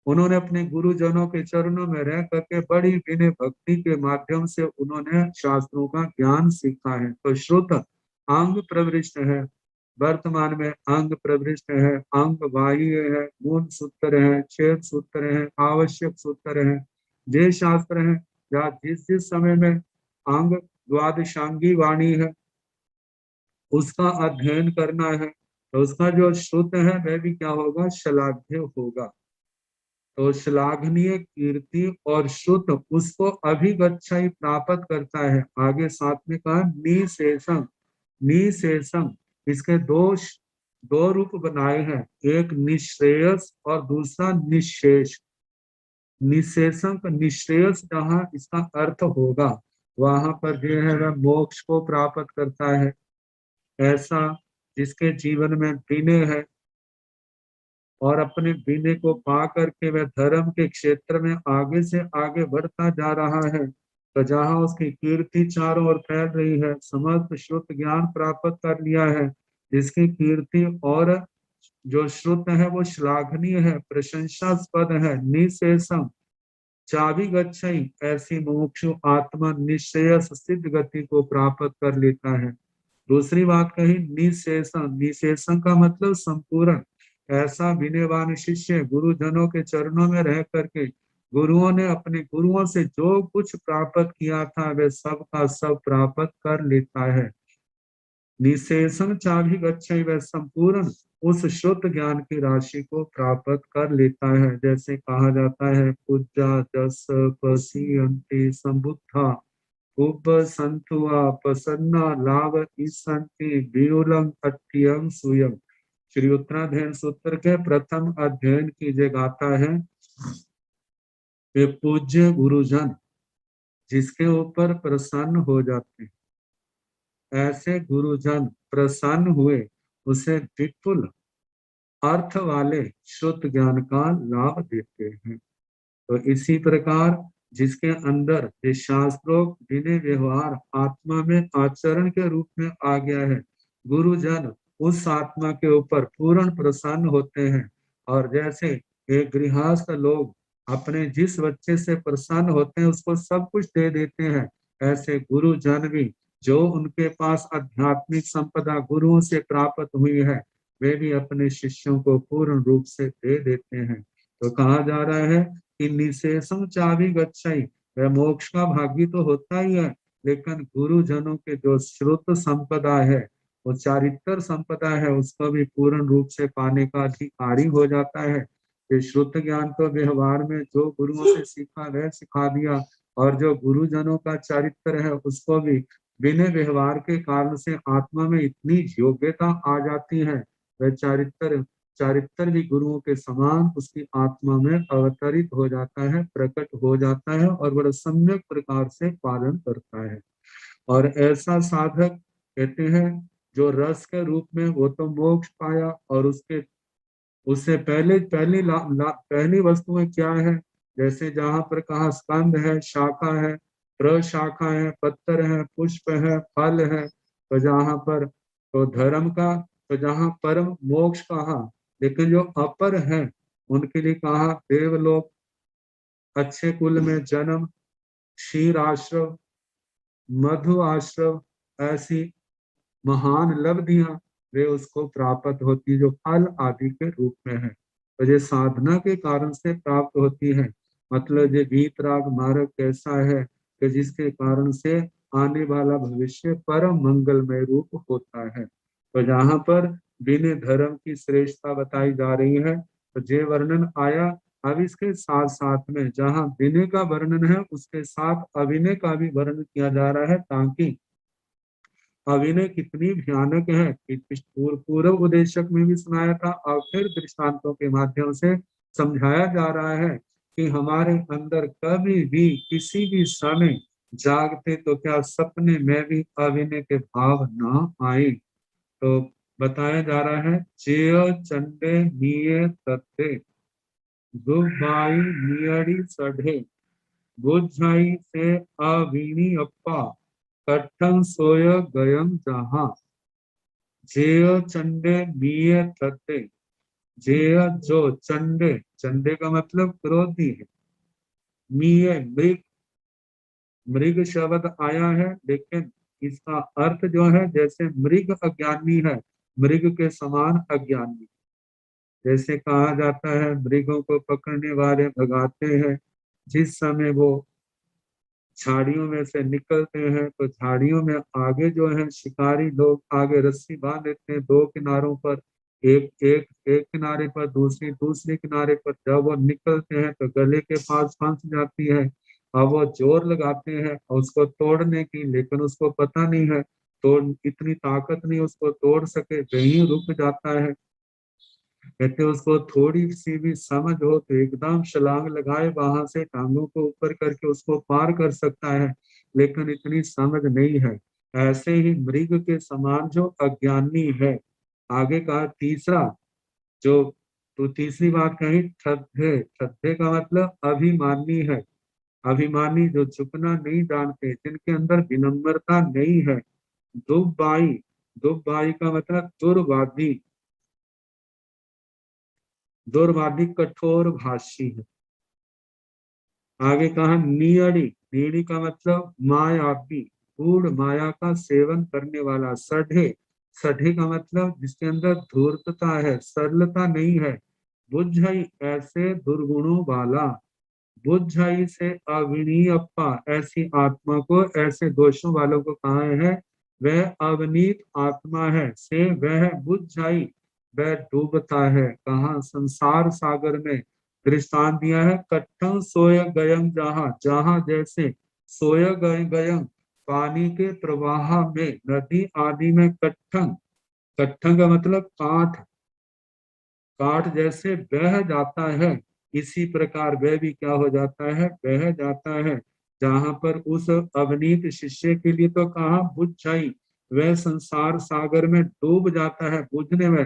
उन्होंने अपने गुरुजनों के चरणों में रह करके बड़ी विनय भक्ति के माध्यम से उन्होंने शास्त्रों का ज्ञान सीखा है। तो श्रुत अंग प्रविष्ट है, वर्तमान में अंग प्रविष्ट है, अंग बाह्य है, मूल सूत्र है, छेद सूत्र है, आवश्यक सूत्र है, जे शास्त्र है, या जिस जिस समय में अंग द्वादशांगी वाणी है उसका अध्ययन करना है, तो उसका जो श्रुत है वह भी क्या होगा, श्लाघ्य होगा। तो श्लाघनीय कीर्ति और श्रुत उसको अभिगच्छाई प्राप्त करता है। आगे साथ में कहा निशेषम, निशेषम, इसके दो रूप बनाए हैं, एक निश्रेयस और दूसरा निशेष। निशेषम का निश्रेयस जहाँ इसका अर्थ होगा वहां पर जो है वह मोक्ष को प्राप्त करता है। ऐसा जिसके जीवन में विनय है और अपने विनय को पा करके वह धर्म के क्षेत्र में आगे से आगे बढ़ता जा रहा है, तो जहाँ उसकी कीर्ति चारों ओर फैल रही है, समस्त श्रुत ज्ञान प्राप्त कर लिया है, जिसकी कीर्ति और जो श्रुत है वो श्लाघनीय है, प्रशंसास्पद है, निशेषम चाबी गच्छई, ऐसी मुमुक्षु आत्मा निश्रेयस सिद्ध गति को प्राप्त कर लेता है। दूसरी बात कही निशेषम, निशेषम का मतलब संपूर्ण। ऐसा विनयवान शिष्य गुरुजनों के चरणों में रह करके गुरुओं ने अपने गुरुओं से जो कुछ प्राप्त किया था वे सब का सब प्राप्त कर लेता है। निशेषम चाभी गच्छई, वह संपूर्ण उस शुद्ध ज्ञान की राशि को प्राप्त कर लेता है। जैसे कहा जाता है पूजा जस पसीयन्ति संबुद्धा उप संतुआ प्रसन्ना लाभ ईसंति वियुलम अत्यंग सुयम। श्री उत्तराध्ययन सूत्र के प्रथम अध्ययन की जो गाथा है, वे पूज्य गुरुजन जिसके ऊपर प्रसन्न हो जाते हैं, ऐसे गुरुजन प्रसन्न हुए उसे विपुल अर्थ वाले शुद्ध ज्ञान का लाभ देते हैं। तो इसी प्रकार जिसके अंदर ये शास्त्रोक्त विनय व्यवहार आत्मा में आचरण के रूप में आ गया है, गुरुजन उस आत्मा के ऊपर पूर्ण प्रसन्न होते हैं। और जैसे एक गृहस्थ लोग अपने जिस बच्चे से प्रसन्न होते हैं उसको सब कुछ दे देते हैं, ऐसे गुरुजन भी जो उनके पास आध्यात्मिक संपदा गुरुओं से प्राप्त हुई है वे भी अपने शिष्यों को पूर्ण रूप से दे देते हैं। तो कहा जा रहा है कि निशेषम चाबी गच्छई, वह मोक्ष का भागी तो होता ही है, लेकिन गुरुजनों के जो श्रुत संपदा है, वो चारित्र संपदा है, उसको भी पूर्ण रूप से पाने का अधिकारी हो जाता है। ये श्रुत ज्ञान तो व्यवहार में जो गुरुओं से सीखा वह सिखा दिया, और जो गुरुजनों का चरित्र है उसको भी बिना व्यवहार के कारण से आत्मा में इतनी योग्यता आ जाती है, वह चारित्र भी गुरुओं के समान उसकी आत्मा में अवतरित हो जाता है, प्रकट हो जाता है और बड़ा सम्यक प्रकार से पालन करता है। और ऐसा साधक कहते हैं जो रस के रूप में वो तो मोक्ष पाया, और उससे पहली वस्तुएं क्या है, जैसे जहां पर कहा स्कंद है, शाखा है, प्रशाखा है, पत्तर है, पुष्प है, फल है, तो जहां पर तो धर्म का, तो जहां परम मोक्ष कहा, लेकिन जो अपर है उनके लिए कहा देवलोक, अच्छे कुल में जन्म, क्षीर आश्रम, मधु आश्रम, ऐसी महान लब्धियां वे उसको प्राप्त होती जो फल आदि के रूप में है। तो ये साधना के कारण से प्राप्त होती है। मतलब ये वीतराग मार्ग कैसा है कि जिसके कारण से आने वाला भविष्य परम मंगलमय रूप होता है। तो जहाँ पर विनय धर्म की श्रेष्ठता बताई जा रही है, तो जे वर्णन आया। अब इसके साथ साथ में जहाँ विनय का वर्णन है उसके साथ अविनय का भी वर्णन किया जा रहा है, ताकि अविनय कितनी भयानक है कि पूर्व उपदेशक में भी सुनाया था और फिर दृष्टांतों के माध्यम से समझाया जा रहा है कि हमारे अंदर कभी भी किसी भी समय जागते तो क्या सपने में भी अविनय के भाव ना आए। तो बताया जा रहा है चेय चंडे निये तत्ते गुबाई नियड़ी सढ़े बुझाई से अविनी अप्पा कट्ठन सोय गयम जहा जेय चंडे मीय तत्ते। जेय जो चंडे, चंडे का मतलब क्रोधी है, मीय मृग, मृग शब्द आया है, लेकिन इसका अर्थ जो है जैसे मृग अज्ञानी है मृग के समान अज्ञानी। जैसे कहा जाता है मृगों को पकड़ने वाले भगाते हैं, जिस समय वो झाड़ियों में से निकलते हैं तो झाड़ियों में आगे जो है शिकारी लोग आगे रस्सी बांध देते हैं दो किनारों पर, एक किनारे पर, दूसरे किनारे पर। जब वो निकलते हैं तो गले के पास फंस जाती है। अब वो जोर लगाते हैं उसको तोड़ने की, लेकिन उसको पता नहीं है तो इतनी ताकत नहीं उसको तोड़ सके, वहीं रुक जाता है। कहते उसको थोड़ी सी भी समझ हो तो एकदम छलांग लगाए वहां से टांगों को ऊपर करके उसको पार कर सकता है, लेकिन इतनी समझ नहीं है। ऐसे ही मृग के समान जो अज्ञानी है। आगे का तीसरा जो, तो तीसरी बात कही ठग्गे। ठग्गे का मतलब अभिमानी है। अभिमानी जो झुकना नहीं जानते, जिनके अंदर विनम्रता नहीं है। दुबबाई, दुबबाई का मतलब दुर्वादी। दुर्वादी कठोर भाषी है। आगे कहा नियड़ी। नियड़ी का मतलब मायावी, गूढ़ माया का सेवन करने वाला। सढ़े, सढ़े का मतलब जिसके अंदर धूर्तता है, सरलता नहीं है। बुझई, ऐसे दुर्गुणों वाला। बुझई से अविनीयप्पा, ऐसी आत्मा को, ऐसे दोषों वालों को कहा है वह अवनीत आत्मा है। से वह बुझई, वह डूबता है कहा संसार सागर में। दृष्टांत दिया है कट्ठं सोय गयं, जहां जहां जैसे सोय गयं पानी के प्रवाह में, नदी आदि में कट्ठं। कट्ठं का मतलब काठ, काठ जैसे बह जाता है, इसी प्रकार वह भी क्या हो जाता है, बह जाता है। जहां पर उस अवनीत शिष्य के लिए तो कहा बुझ जाई, वह संसार सागर में डूब जाता है। बुझने में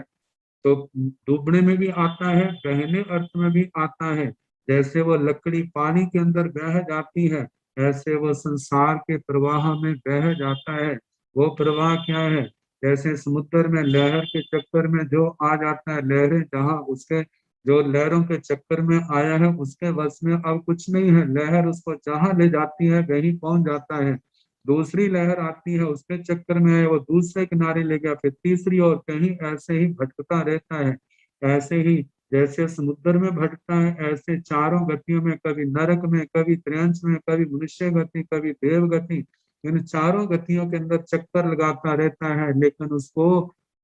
तो डूबने में भी आता है, बहने अर्थ में भी आता है। जैसे वो लकड़ी पानी के अंदर बह जाती है, ऐसे वो संसार के प्रवाह में बह जाता है। वो प्रवाह क्या है, जैसे समुद्र में लहर के चक्कर में जो आ जाता है, लहरें जहां उसके, जो लहरों के चक्कर में आया है उसके वश में अब कुछ नहीं है। लहर उसको जहां ले जाती है वहीं पहुंच जाता है। दूसरी लहर आती है उसके चक्कर में है, वो दूसरे किनारे ले गया, फिर तीसरी, और कहीं ऐसे ही भटकता रहता है। ऐसे ही जैसे समुद्र में भटकता है, ऐसे चारों गतियों में, कभी नरक में, कभी त्रियंश में, कभी मनुष्य गति, कभी देव गति, इन चारों गतियों के अंदर चक्कर लगाता रहता है, लेकिन उसको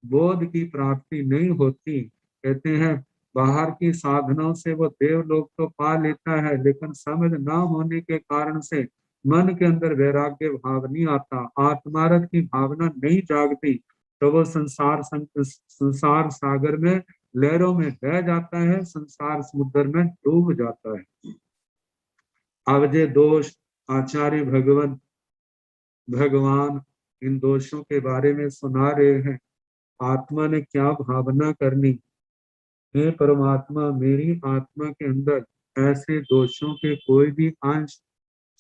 बोध की प्राप्ति नहीं होती। कहते हैं बाहर की साधनाओं से वो देवलोक तो पा लेता है, लेकिन समझ ना होने के कारण से मन के अंदर वैराग्य भाव नहीं आता, आत्मारथ की भावना नहीं जागती, तो वो संसार सागर में लहरों में बह जाता है, संसार समुद्र में डूब जाता है। अवजे दोष, आचार्य भगवान इन दोषों के बारे में सुना रहे हैं। आत्मा ने क्या भावना करनी, हे परमात्मा मेरी आत्मा के अंदर ऐसे दोषों के कोई भी अंश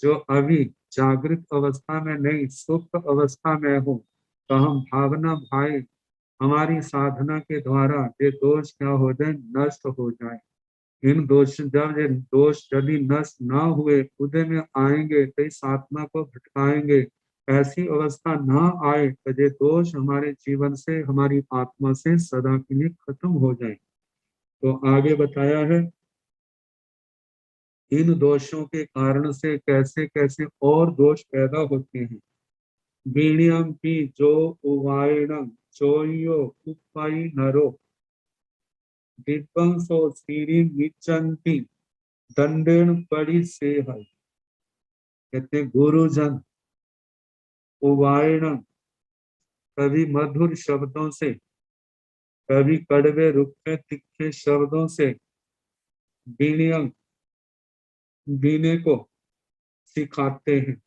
जो अभी जागृत अवस्था में नहीं, सुप्त अवस्था में हो, तो हम भावना भाई हमारी साधना के द्वारा ये दोष क्या हो जाए, नष्ट हो जाए। इन दोष, जब ये दोष यदि नष्ट ना हुए, उदय में आएंगे तो इस आत्मा को भटकाएंगे। ऐसी अवस्था ना आए तो ये दोष हमारे जीवन से, हमारी आत्मा से सदा के लिए खत्म हो जाए। तो आगे बताया है इन दोषों के कारण से कैसे कैसे और दोष पैदा होते हैं। वीणियम की जो उवायणम चोयो कुपाई नरो दिव्यंसो सीरी निचंती दंडेन पड़ी से है। कहते गुरुजन उवायणम, कभी मधुर शब्दों से, कभी कड़वे रुखे तिखे शब्दों से, वीणियम वीणे को सिखाते हैं।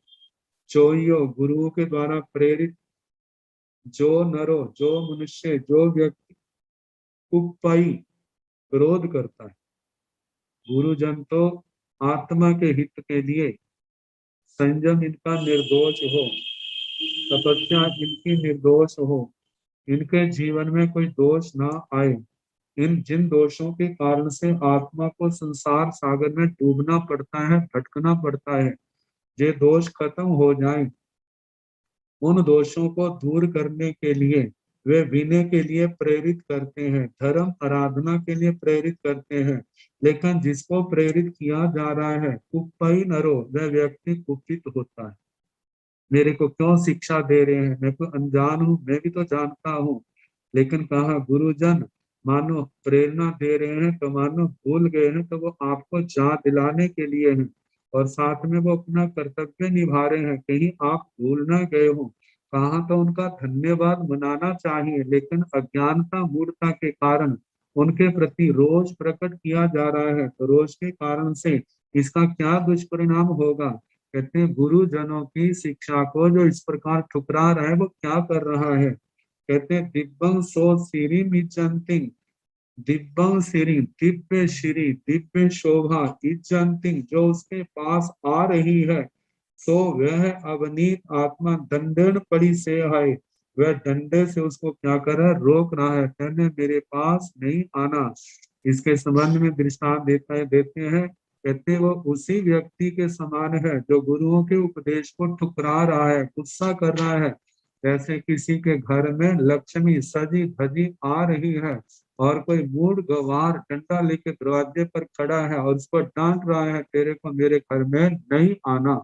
चोइयो, गुरुओं के द्वारा प्रेरित, जो नरो, जो मनुष्य, जो व्यक्ति कुपाई, क्रोध करता है। गुरुजन तो आत्मा के हित के लिए, संयम इनका निर्दोष हो, तपस्या इनकी निर्दोष हो, इनके जीवन में कोई दोष ना आए। इन जिन दोषों के कारण से आत्मा को संसार सागर में डूबना पड़ता है, भटकना पड़ता है, ये दोष खत्म हो जाए। उन दोषों को दूर करने के लिए वे विनय के लिए प्रेरित करते हैं, धर्म आराधना के लिए प्रेरित करते हैं। लेकिन जिसको प्रेरित किया जा रहा है कुप्पई नरो, वह व्यक्ति कुपित होता है। मेरे को क्यों शिक्षा दे रहे हैं, मैं तो अनजान हूँ, मैं भी तो जानता हूँ। लेकिन कहा गुरुजन मानो प्रेरणा दे रहे हैं तो मानो भूल गए हैं, तो वो आपको जा दिलाने के लिए हैं और साथ में वो अपना कर्तव्य निभा रहे हैं, कहीं आप भूल ना गए हो। कहा तो उनका धन्यवाद मनाना चाहिए, लेकिन अज्ञानता मूर्खता के कारण उनके प्रति रोष प्रकट किया जा रहा है। तो रोष के कारण से इसका क्या दुष्परिणाम होगा? कहते हैं गुरुजनों की शिक्षा को जो इस प्रकार ठुकरा रहा है वो क्या कर रहा है? कहते हैं दिव्यं सो सिरी मिचंती, दिव्यं सिरी दिव्य श्री दिव्य शोभा इज्जंती, जो उसके पास आ रही है तो वह अवनीत आत्मा दंडन पड़ी से है, वह डंडे से उसको क्या कर रहा है? रोक रहा है, कहने मेरे पास नहीं आना। इसके संबंध में दृष्टांत देते हैं, कहते हैं वो उसी व्यक्ति के समान है जो गुरुओं के उपदेश को ठुकरा रहा है, गुस्सा कर रहा है। जैसे किसी के घर में लक्ष्मी सजी धजी आ रही है और कोई मूड गवार डंडा लेके दरवाजे पर खड़ा है और उसको डांट रहा है, तेरे को मेरे घर में नहीं आना।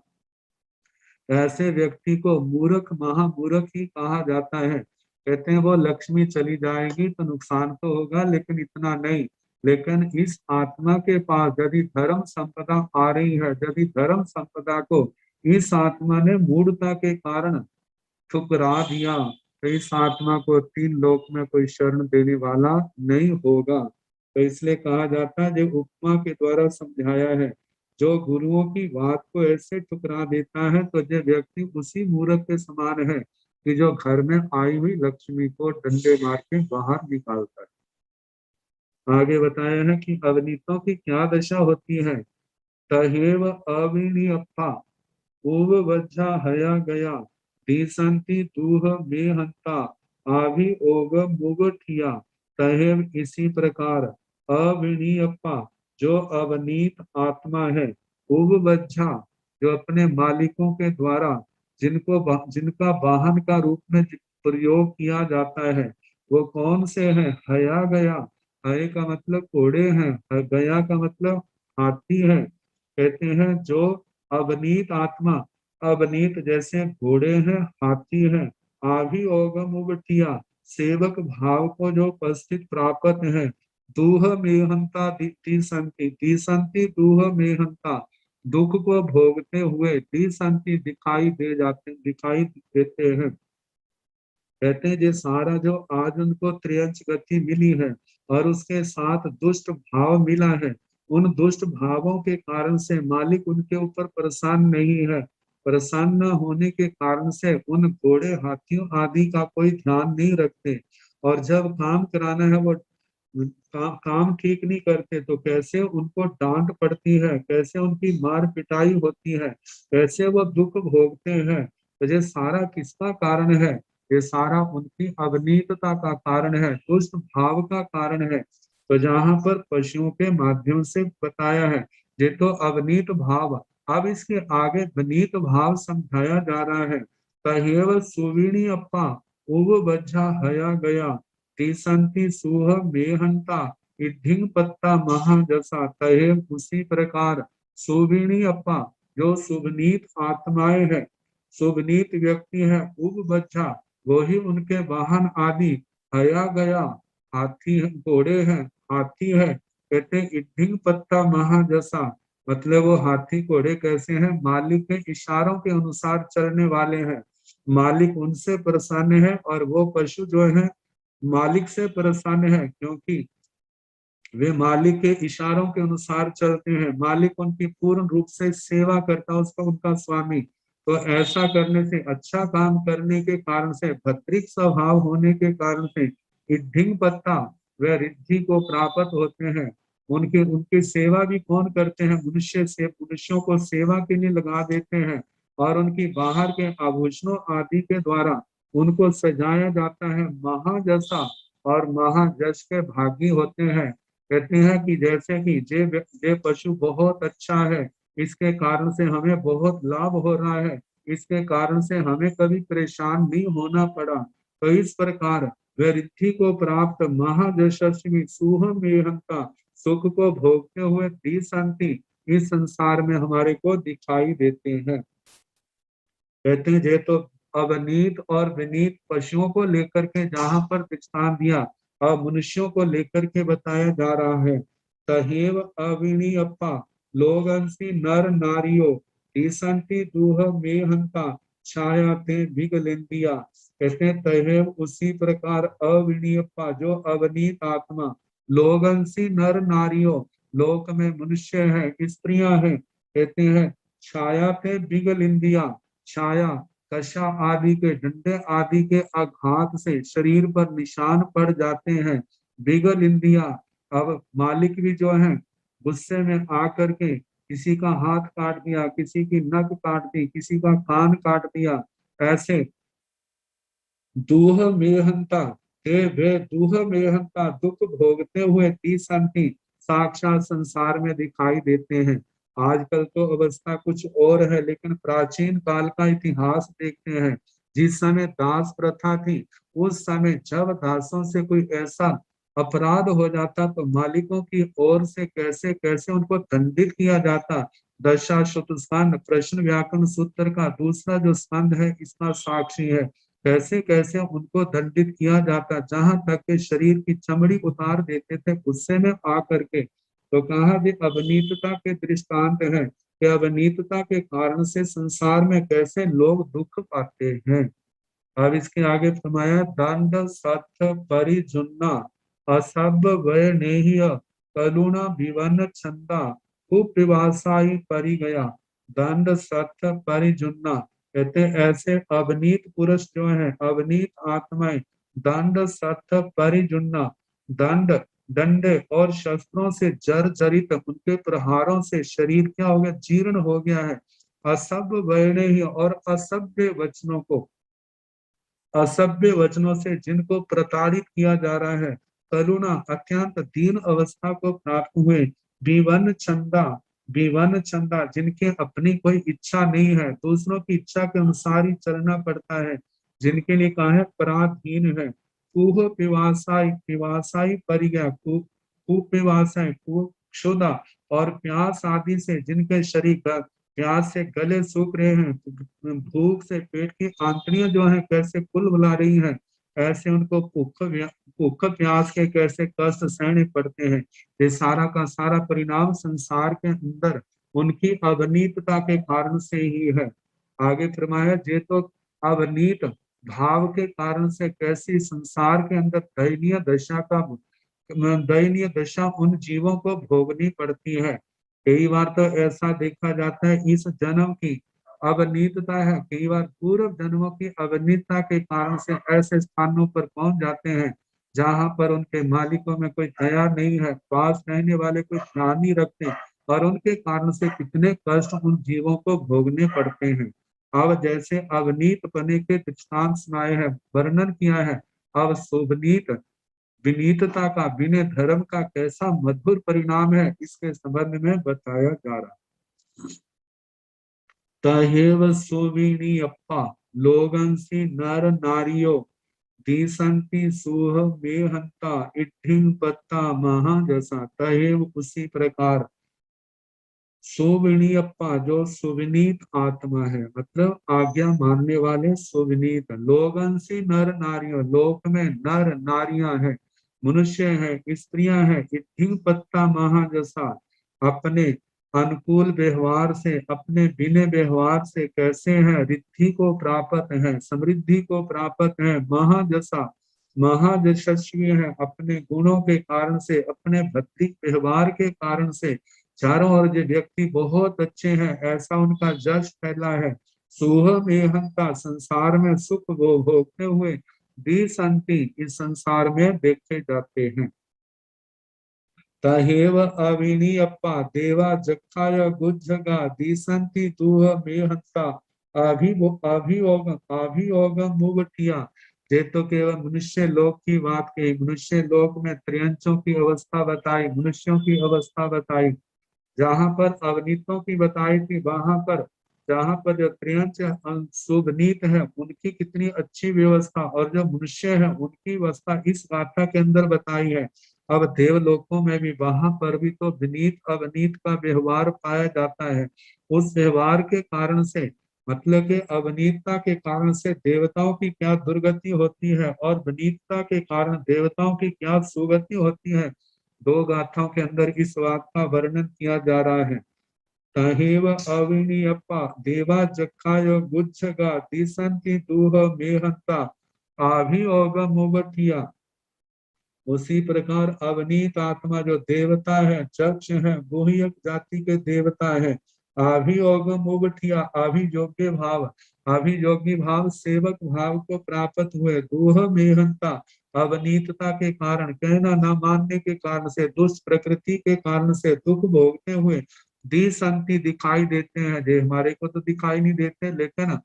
ऐसे व्यक्ति को मूर्ख महामूर्ख ही कहा जाता है। कहते हैं वो लक्ष्मी चली जाएगी तो नुकसान तो होगा, लेकिन इतना नहीं। लेकिन इस आत्मा के पास यदि धर्म संपदा आ रही है, यदि धर्म संपदा को इस आत्मा ने मूढ़ता के कारण ठुकरा दिया, तो इस आत्मा को तीन लोक में कोई शरण देने वाला नहीं होगा। तो इसलिए कहा जाता है, जो उपमा के द्वारा समझाया है, जो गुरुओं की बात को ऐसे ठुकरा देता है तो जो व्यक्ति उसी मूर्ख के समान है कि जो घर में आई हुई लक्ष्मी को डंडे मार के बाहर निकालता है। आगे बताया है कि अवनीतों की क्या दशा होती है। तहेव अविनियप्पा उव वज्जा हया गया दीसंति दूह में हंता आभि ओग मुगठिया। तहेव इसी प्रकार अविनियप्पा जो अवनीत आत्मा है, उव वज्जा जो अपने मालिकों के द्वारा जिनका वाहन का रूप में प्रयोग किया जाता है, वो कौन से हैं? हया गया, हय का मतलब घोड़े हैं, गया का मतलब हाथी है। कहते हैं जो अवनीत आत्मा, अवनीत जैसे घोड़े हैं, हाथी हैं। आभि ओगम उगठिया सेवक भाव को जो उपस्थित प्राप्त है। दूह मेहंता दिसंति दूह मेहंता दुख को भोगते हुए दिसंति दिखाई देते हैं। कहते हैं ये सारा जो आज उनको त्रियंच गति मिली है और उसके साथ दुष्ट भाव मिला है, उन दुष्ट भावों के कारण से मालिक उनके ऊपर परेशान नहीं है। परेशान न होने के कारण से उन घोड़े हाथियों आदि का कोई ध्यान नहीं रखते, और जब काम कराना है वो काम ठीक नहीं करते तो कैसे उनको डांट पड़ती है, कैसे उनकी मार पिटाई होती है, कैसे वो दुख भोगते हैं। तो ये सारा किसका कारण है? ये सारा उनकी अवनीतता का कारण है, दुष्ट भाव का कारण है। तो जहाँ पर पशुओं के माध्यम से बताया है ये तो अवनीत भाव, अब इसके आगे वनीत भाव समझाया जा रहा है। तहेव सुविणी अप्पा उव बज्झा हया गया तीसंती सुह मेहंता इड्ढिंग पत्ता महाजसा। तहेव उसी प्रकार सुविणी अप्पा जो शुभनीत आत्माएं है, शुभनीत व्यक्ति है, उब बच्चा वही उनके वाहन आदि, हया गया हाथी घोड़े हैं, हाथी है। कहते इड्ढिंग पत्ता महाजसा मतलब वो हाथी घोड़े कैसे हैं? मालिक के इशारों के अनुसार चलने वाले हैं, मालिक उनसे प्रसन्न है और वो पशु जो है मालिक से प्रसन्न है, क्योंकि वे मालिक के इशारों के अनुसार चलते हैं, मालिक उनकी पूर्ण रूप से सेवा करता है, उसका उनका स्वामी। तो ऐसा करने से, अच्छा काम करने के कारण से, भत्रिक स्वभाव होने के कारण से इड्ढिंग पत्ता वे रिद्धि को प्राप्त होते हैं। उनकी उनकी सेवा भी कौन करते हैं? मनुष्यों को सेवा के लिए लगा देते हैं और उनकी बाहर के आभूषणों आदि के द्वारा उनको सजाया जाता है महाजसा, और महाजस के भागी होते हैं। कहते हैं कि जैसे कि ये पशु बहुत अच्छा है, इसके कारण से हमें बहुत लाभ हो रहा है, इसके कारण से हमें कभी परेशान नहीं होना पड़ा। तो इस प्रकार वे रिद्धि को प्राप्त महायशस्वी सुहमेहंता सुख को भोगते हुए द्विसंति इस संसार में हमारे को दिखाई देते हैं। कहते हैं जे तो अवनीत और विनीत पशुओं को लेकर के जहां पर दृष्टांत दिया और मनुष्यों को लेकर के बताया जा रहा है। तहेव अविनीयप्पा लोगंसी नर नारियो ईसंति दूह मेहंता छाया ते विगलिंदिया। कहते हैं तहेव उसी प्रकार अविनीयप्पा जो अवनीत आत्मा लोगंसी नर नारियो लोक में मनुष्य है स्त्रियां हैं। कहते हैं छाया ते विगलिंदिया छाया कशा आदि के डंडे आदि के आघात से शरीर पर निशान पड़ जाते हैं। बिगल इंदिया अब मालिक भी जो है गुस्से में आकर के किसी का हाथ काट दिया, किसी की नक काट दी, किसी का कान काट दिया। ऐसे दूह मेहंता हे वे दूह मेहंता दुख भोगते हुए तीसंती साक्षात संसार में दिखाई देते हैं। आजकल तो अवस्था कुछ और है, लेकिन प्राचीन काल का इतिहास देखते हैं। जिस समय दास प्रथा थी उस समय जब दासों से कोई ऐसा अपराध हो जाता तो मालिकों की ओर से कैसे कैसे उनको दंडित किया जाता। दशाश्वत स्कंद प्रश्न व्याकरण सूत्र का दूसरा जो स्कंद है इसका साक्षी है। कैसे कैसे उनको दंडित किया जाता, जहां तक के शरीर की चमड़ी उतार देते थे गुस्से में आकर के। तो कहा भी अवनीतता के दृष्टांत है कि अवनीतता के कारण से संसार में कैसे लोग दुख पाते हैं। अब इसके आगे फरमाया दंड सत्य परिजुन्ना असभ वय नेहिय करुणा विवन छंदा कुपिवासाई परि गया। दंड सत्य परिजुन्ना कहते ऐसे अवनीत पुरुष जो है अवनीत आत्माएं दंड सत्य परिजुन्ना दंड डंडे और शस्त्रों से जर्जरित उनके प्रहारों से शरीर क्या हो गया जीर्ण हो गया है। असभ्य वयने ही और असभ्य वचनों से जिनको प्रताड़ित किया जा रहा है। करुणा अत्यंत दीन अवस्था को प्राप्त हुए। विवन चंदा जिनके अपनी कोई इच्छा नहीं है, दूसरों की इच्छा के अनुसार ही चलना पड़ता है, जिनके लिए कहा है पराधीन है। कुह पिवासाई परिज्ञा कुपिवासाई क्षुधा और प्यास आदि से जिनके शरीर प्यास से गले सूख रहे हैं, भूख से पेट की आंतड़ियां जो है कैसे कुलबुला रही हैं, ऐसे उनको भूख प्यास के कैसे कष्ट सहने पड़ते हैं। ये सारा का सारा परिणाम संसार के अंदर उनकी अवनीतता के कारण से ही है। आगे फरमाया जे तो अवनीत भाव के कारण से कैसी संसार के अंदर दयनीय दशा उन जीवों को भोगनी पड़ती है। कई बार तो ऐसा देखा जाता है इस जन्म की अवनीतता है, कई बार पूर्व जन्मों की अवनीतता के कारण से ऐसे स्थानों पर पहुंच जाते हैं जहां पर उनके मालिकों में कोई दया नहीं है, पास रहने वाले कोई ध्यान नहीं रखते और उनके कारण से कितने कष्ट उन जीवों को भोगने पड़ते हैं। अब जैसे अवनीत पने के दृष्टांत सुनाए हैं, वर्णन किया है। अब शुभनीत विनीतता का विनय धर्म का कैसा मधुर परिणाम है इसके संबंध में बताया जा रहा। तहेव सुविनी अप्पा लोगंसी नर नारियो दीसंती सुह मेहंता इठिंग पत्ता महाजसा। तहेव उसी प्रकार सुविनीयप्पा जो सुविनीत आत्मा है, मतलब आज्ञा मानने वाले सुविनीत। लोगन से नर नारियों लोक में नर नारियां हैं, मनुष्य हैं, स्त्रियां हैं। इठिंग पत्ता महाजसा अपने अनुकूल व्यवहार से अपने बिने व्यवहार से कैसे हैं रिद्धि को प्राप्त है, समृद्धि को प्राप्त है। महाजसा महाजशस्वी है अपने गुणों के कारण से, अपने भक्ति व्यवहार के कारण से चारों ओर जो व्यक्ति बहुत अच्छे हैं ऐसा उनका जश फैला है। सुह मेहंता संसार में सुख भोगते हुए दिसंति इस संसार में देखे जाते हैं। तहेव अविनी अप्पा देवा जखाय गुज्जगा दिसंति दूह मेहंता अभियोग मुगठिया। ये तो केवल मनुष्य लोक की बात कही, मनुष्य लोक में त्रियंचों की अवस्था बताई, मनुष्यों की अवस्था बताई। जहां पर अवनीतों की बताई थी वहां पर जहाँ पर जो त्रियंच शुभ नीत है उनकी कितनी अच्छी व्यवस्था, और जो मनुष्य है उनकी व्यवस्था इस गाथा के अंदर बताई है। अब देवलोकों में भी, वहां पर भी तो विनीत अवनीत का व्यवहार पाया जाता है। उस व्यवहार के कारण से, मतलब कि अवनीतता के कारण से देवताओं की क्या दुर्गति होती है और विनीतता के कारण देवताओं की क्या सुगति होती है, दो गाथाओं के अंदर इस बात का वर्णन किया जा रहा है। तहेव अविनियप्पा देवा जखाय गुच्छगा दिसंति दूह मेहंता आभियोगमुवतिया। उसी प्रकार अवनीत आत्मा जो देवता है, चक्ष है, गुह्यक जाति के देवता है, अभियोगम उबठिया अभियोग्य भाव, अभियोगी भाव सेवक भाव को प्राप्त हुए, दूह मेहंता अवनीतता के कारण, कहना न मानने के कारण से, दुष्ट प्रकृति के कारण से दुख भोगते हुए दी संति दिखाई देते हैं। जे हमारे को तो दिखाई नहीं देते, लेकिन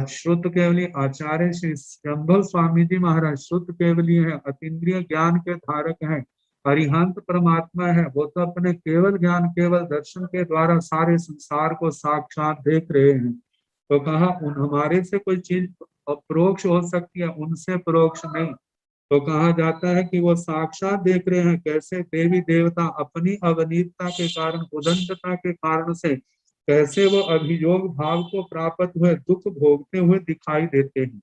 श्रुत केवली आचार्य श्री शंभु स्वामी जी महाराज श्रुत केवली है, अतीन्द्रिय ज्ञान के धारक हैं, अरिहंत परमात्मा है। वो तो अपने केवल ज्ञान, केवल दर्शन के द्वारा सारे संसार को साक्षात देख रहे हैं। तो कहा उन हमारे से कोई चीज अप्रोक्ष हो सकती है, उनसे परोक्ष नहीं। तो कहा जाता है कि वो साक्षात देख रहे हैं कैसे देवी देवता अपनी अवनीतता के कारण, उदंतता के कारण से कैसे वो अभियोग भाव को प्राप्त हुए दुख भोगते हुए दिखाई देते हैं।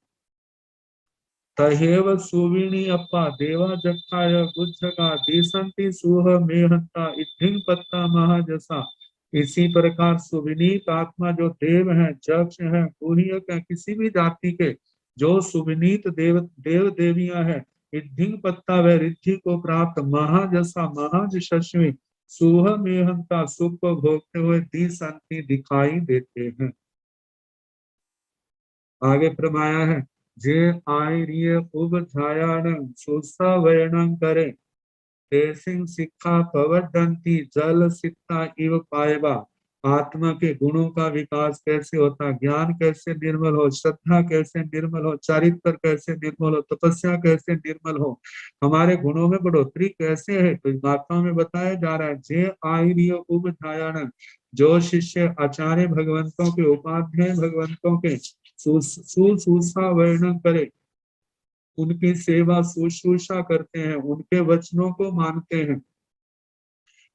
तहेव सुविणी अप्पा देवा जक्षाय गुज्जगा दिसंति सुह मेहंता इद्धिंग पत्ता महाजसा। इसी प्रकार सुविनीत आत्मा जो देव है, जक्ष है, गुह्यक है, किसी भी जाति के जो सुविनीत देव देवियां हैं, इद्धिंग पत्ता व रिद्धि को प्राप्त महाजसा महाजशस्वी सुह मेहंता सुख को भोगते हुए दिसंति दिखाई देते हैं। आगे फरमाया है जे आयरिय उपधायान सुसा वर्णन करे तेसिंग शिक्षा पवदंती जल सित्ता इव पाएबा। आत्मा के गुणों का विकास कैसे होता, ज्ञान कैसे निर्मल हो, श्रद्धा कैसे निर्मल हो, चारित्र कैसे निर्मल हो, तपस्या कैसे निर्मल हो, हमारे गुणों में बढ़ोतरी कैसे है, तो गाथाओं में बताया जा रहा है। जे आयरिय उपधायान, जो शिष्य आचार्य भगवंतों के, उपाध्याय भगवंतों के सुसूसा वर्णन करे, उनकी सेवा शुश्रूषा करते हैं, उनके वचनों को मानते हैं।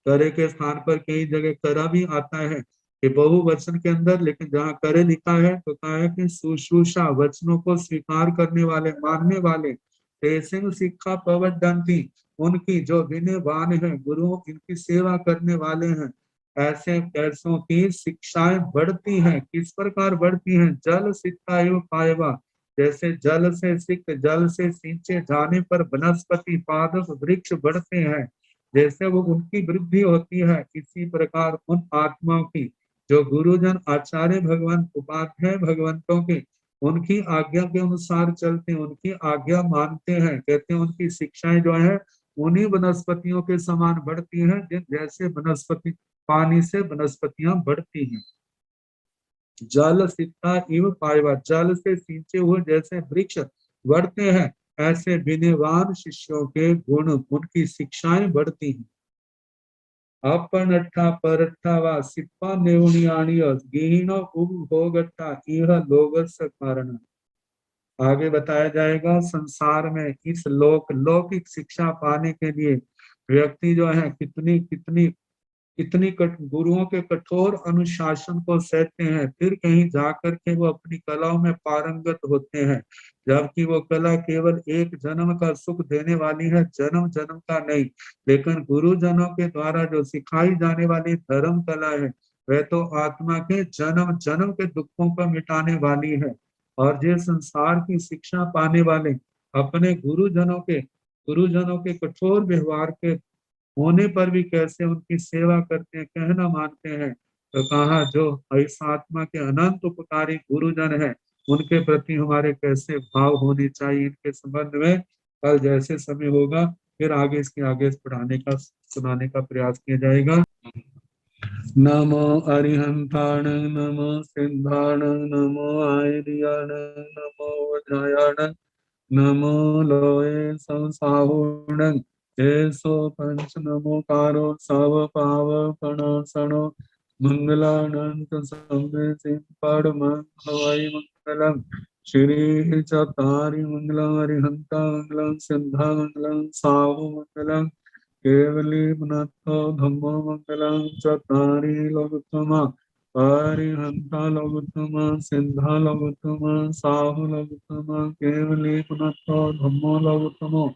करे के स्थान पर कई जगह करा भी आता है कि बहुवचन के अंदर, लेकिन जहाँ करे लिखा है तो कहा है कि शुश्रूषा, वचनों को स्वीकार करने वाले, मानने वाले। तेसिंग शिक्षा पवदंती, उनकी जो विनयवान है, गुरुओं इनकी सेवा करने वाले हैं, ऐसे कैसों की शिक्षाएं बढ़ती हैं। किस प्रकार बढ़ती हैं, जल सिक्का एवं पाएवा, जैसे जल से सिक्त, जल से सिंचे जाने पर वनस्पति पादप वृक्ष बढ़ते हैं, जैसे वो उनकी वृद्धि होती है, इसी प्रकार उन आत्माओं की जो गुरुजन आचार्य भगवंत, उपाध्याय भगवंतों के, उनकी आज्ञा के अनुसार चलते हैं, उनकी आज्ञा मानते हैं, कहते हैं उनकी शिक्षाएं जो है उन्हीं वनस्पतियों के समान बढ़ती हैं, जैसे वनस्पति पानी से वनस्पतियां बढ़ती हैं। जल सिक्का इव पाएवा, जल से सिंचे हुए जैसे वृक्ष बढ़ते हैं, ऐसे विनयवान शिष्यों के गुण, उनकी शिक्षाएं बढ़ती हैं। अपनट्ठा परट्ठा वा सिप्पा नेवनियाणिय गीनो उपभोगट्ठा इह लोगस्य कारण। आगे बताया जाएगा संसार में इस लौकिक शिक्षा पाने के लिए व्यक्ति जो है कितनी कितनी इतनी गुरुओं के कठोर अनुशासन को सहते हैं, फिर कहीं जाकर के वो अपनी कलाओं में पारंगत होते हैं, जबकि वो कला केवल एक जन्म का सुख देने वाली है, जन्म जन्म का नहीं। लेकिन गुरुजनों के द्वारा जो सिखाई जाने वाली धर्म कला है, वह तो आत्मा के जन्म जन्म के दुखों को मिटाने वाली है। और जो संसार की शिक्षा पाने वाले अपने गुरुजनों के कठोर व्यवहार के होने पर भी कैसे उनकी सेवा करते हैं, कहना मानते हैं, तो कहा जो इस आत्मा के अनंत उपकारी गुरुजन है, उनके प्रति हमारे कैसे भाव होने चाहिए, इनके संबंध में कल जैसे समय होगा फिर आगे इसके आगे पढ़ाने का, सुनाने का प्रयास किया जाएगा। नमो अरिहंताण, नमो सिद्धाण, नमो आर्याण, नमो वज्रायाण, नमो लोए संसाहुण, एसो पंच नमो कारो सव पाव प्रणसणो मंगलानंत संवेसिं परमं हवै मंगलम् श्री चतारि मंगलम् अरिहंता मंगलम् सिद्धा मंगलम् साहु मंगलम् केवली पुनत्तो धम्मो मंगलम् चतारि लोकोत्तमा अरिहंता लोकोत्तमा सिद्धा लोकोत्तमा साहु लोकोत्तमा केवली पुनत्तो धम्मो लोकोत्तमो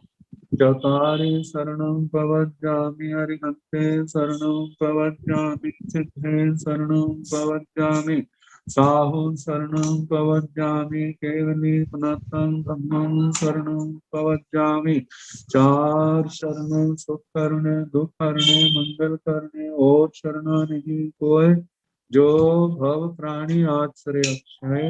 चतारि शरणं प्रवज्जामि अरिहन्ते शरणं प्रवज्जामि सिद्धे शरणं प्रवज्जामि साहु शरणं प्रवज्जामि केवली पुनतं धम्मं शरणं प्रवज्जामि चार शरणं सुख करने दुख करने मंगल करने और शरणा नहीं कोई जो भव प्राणी आश्रय अक्षय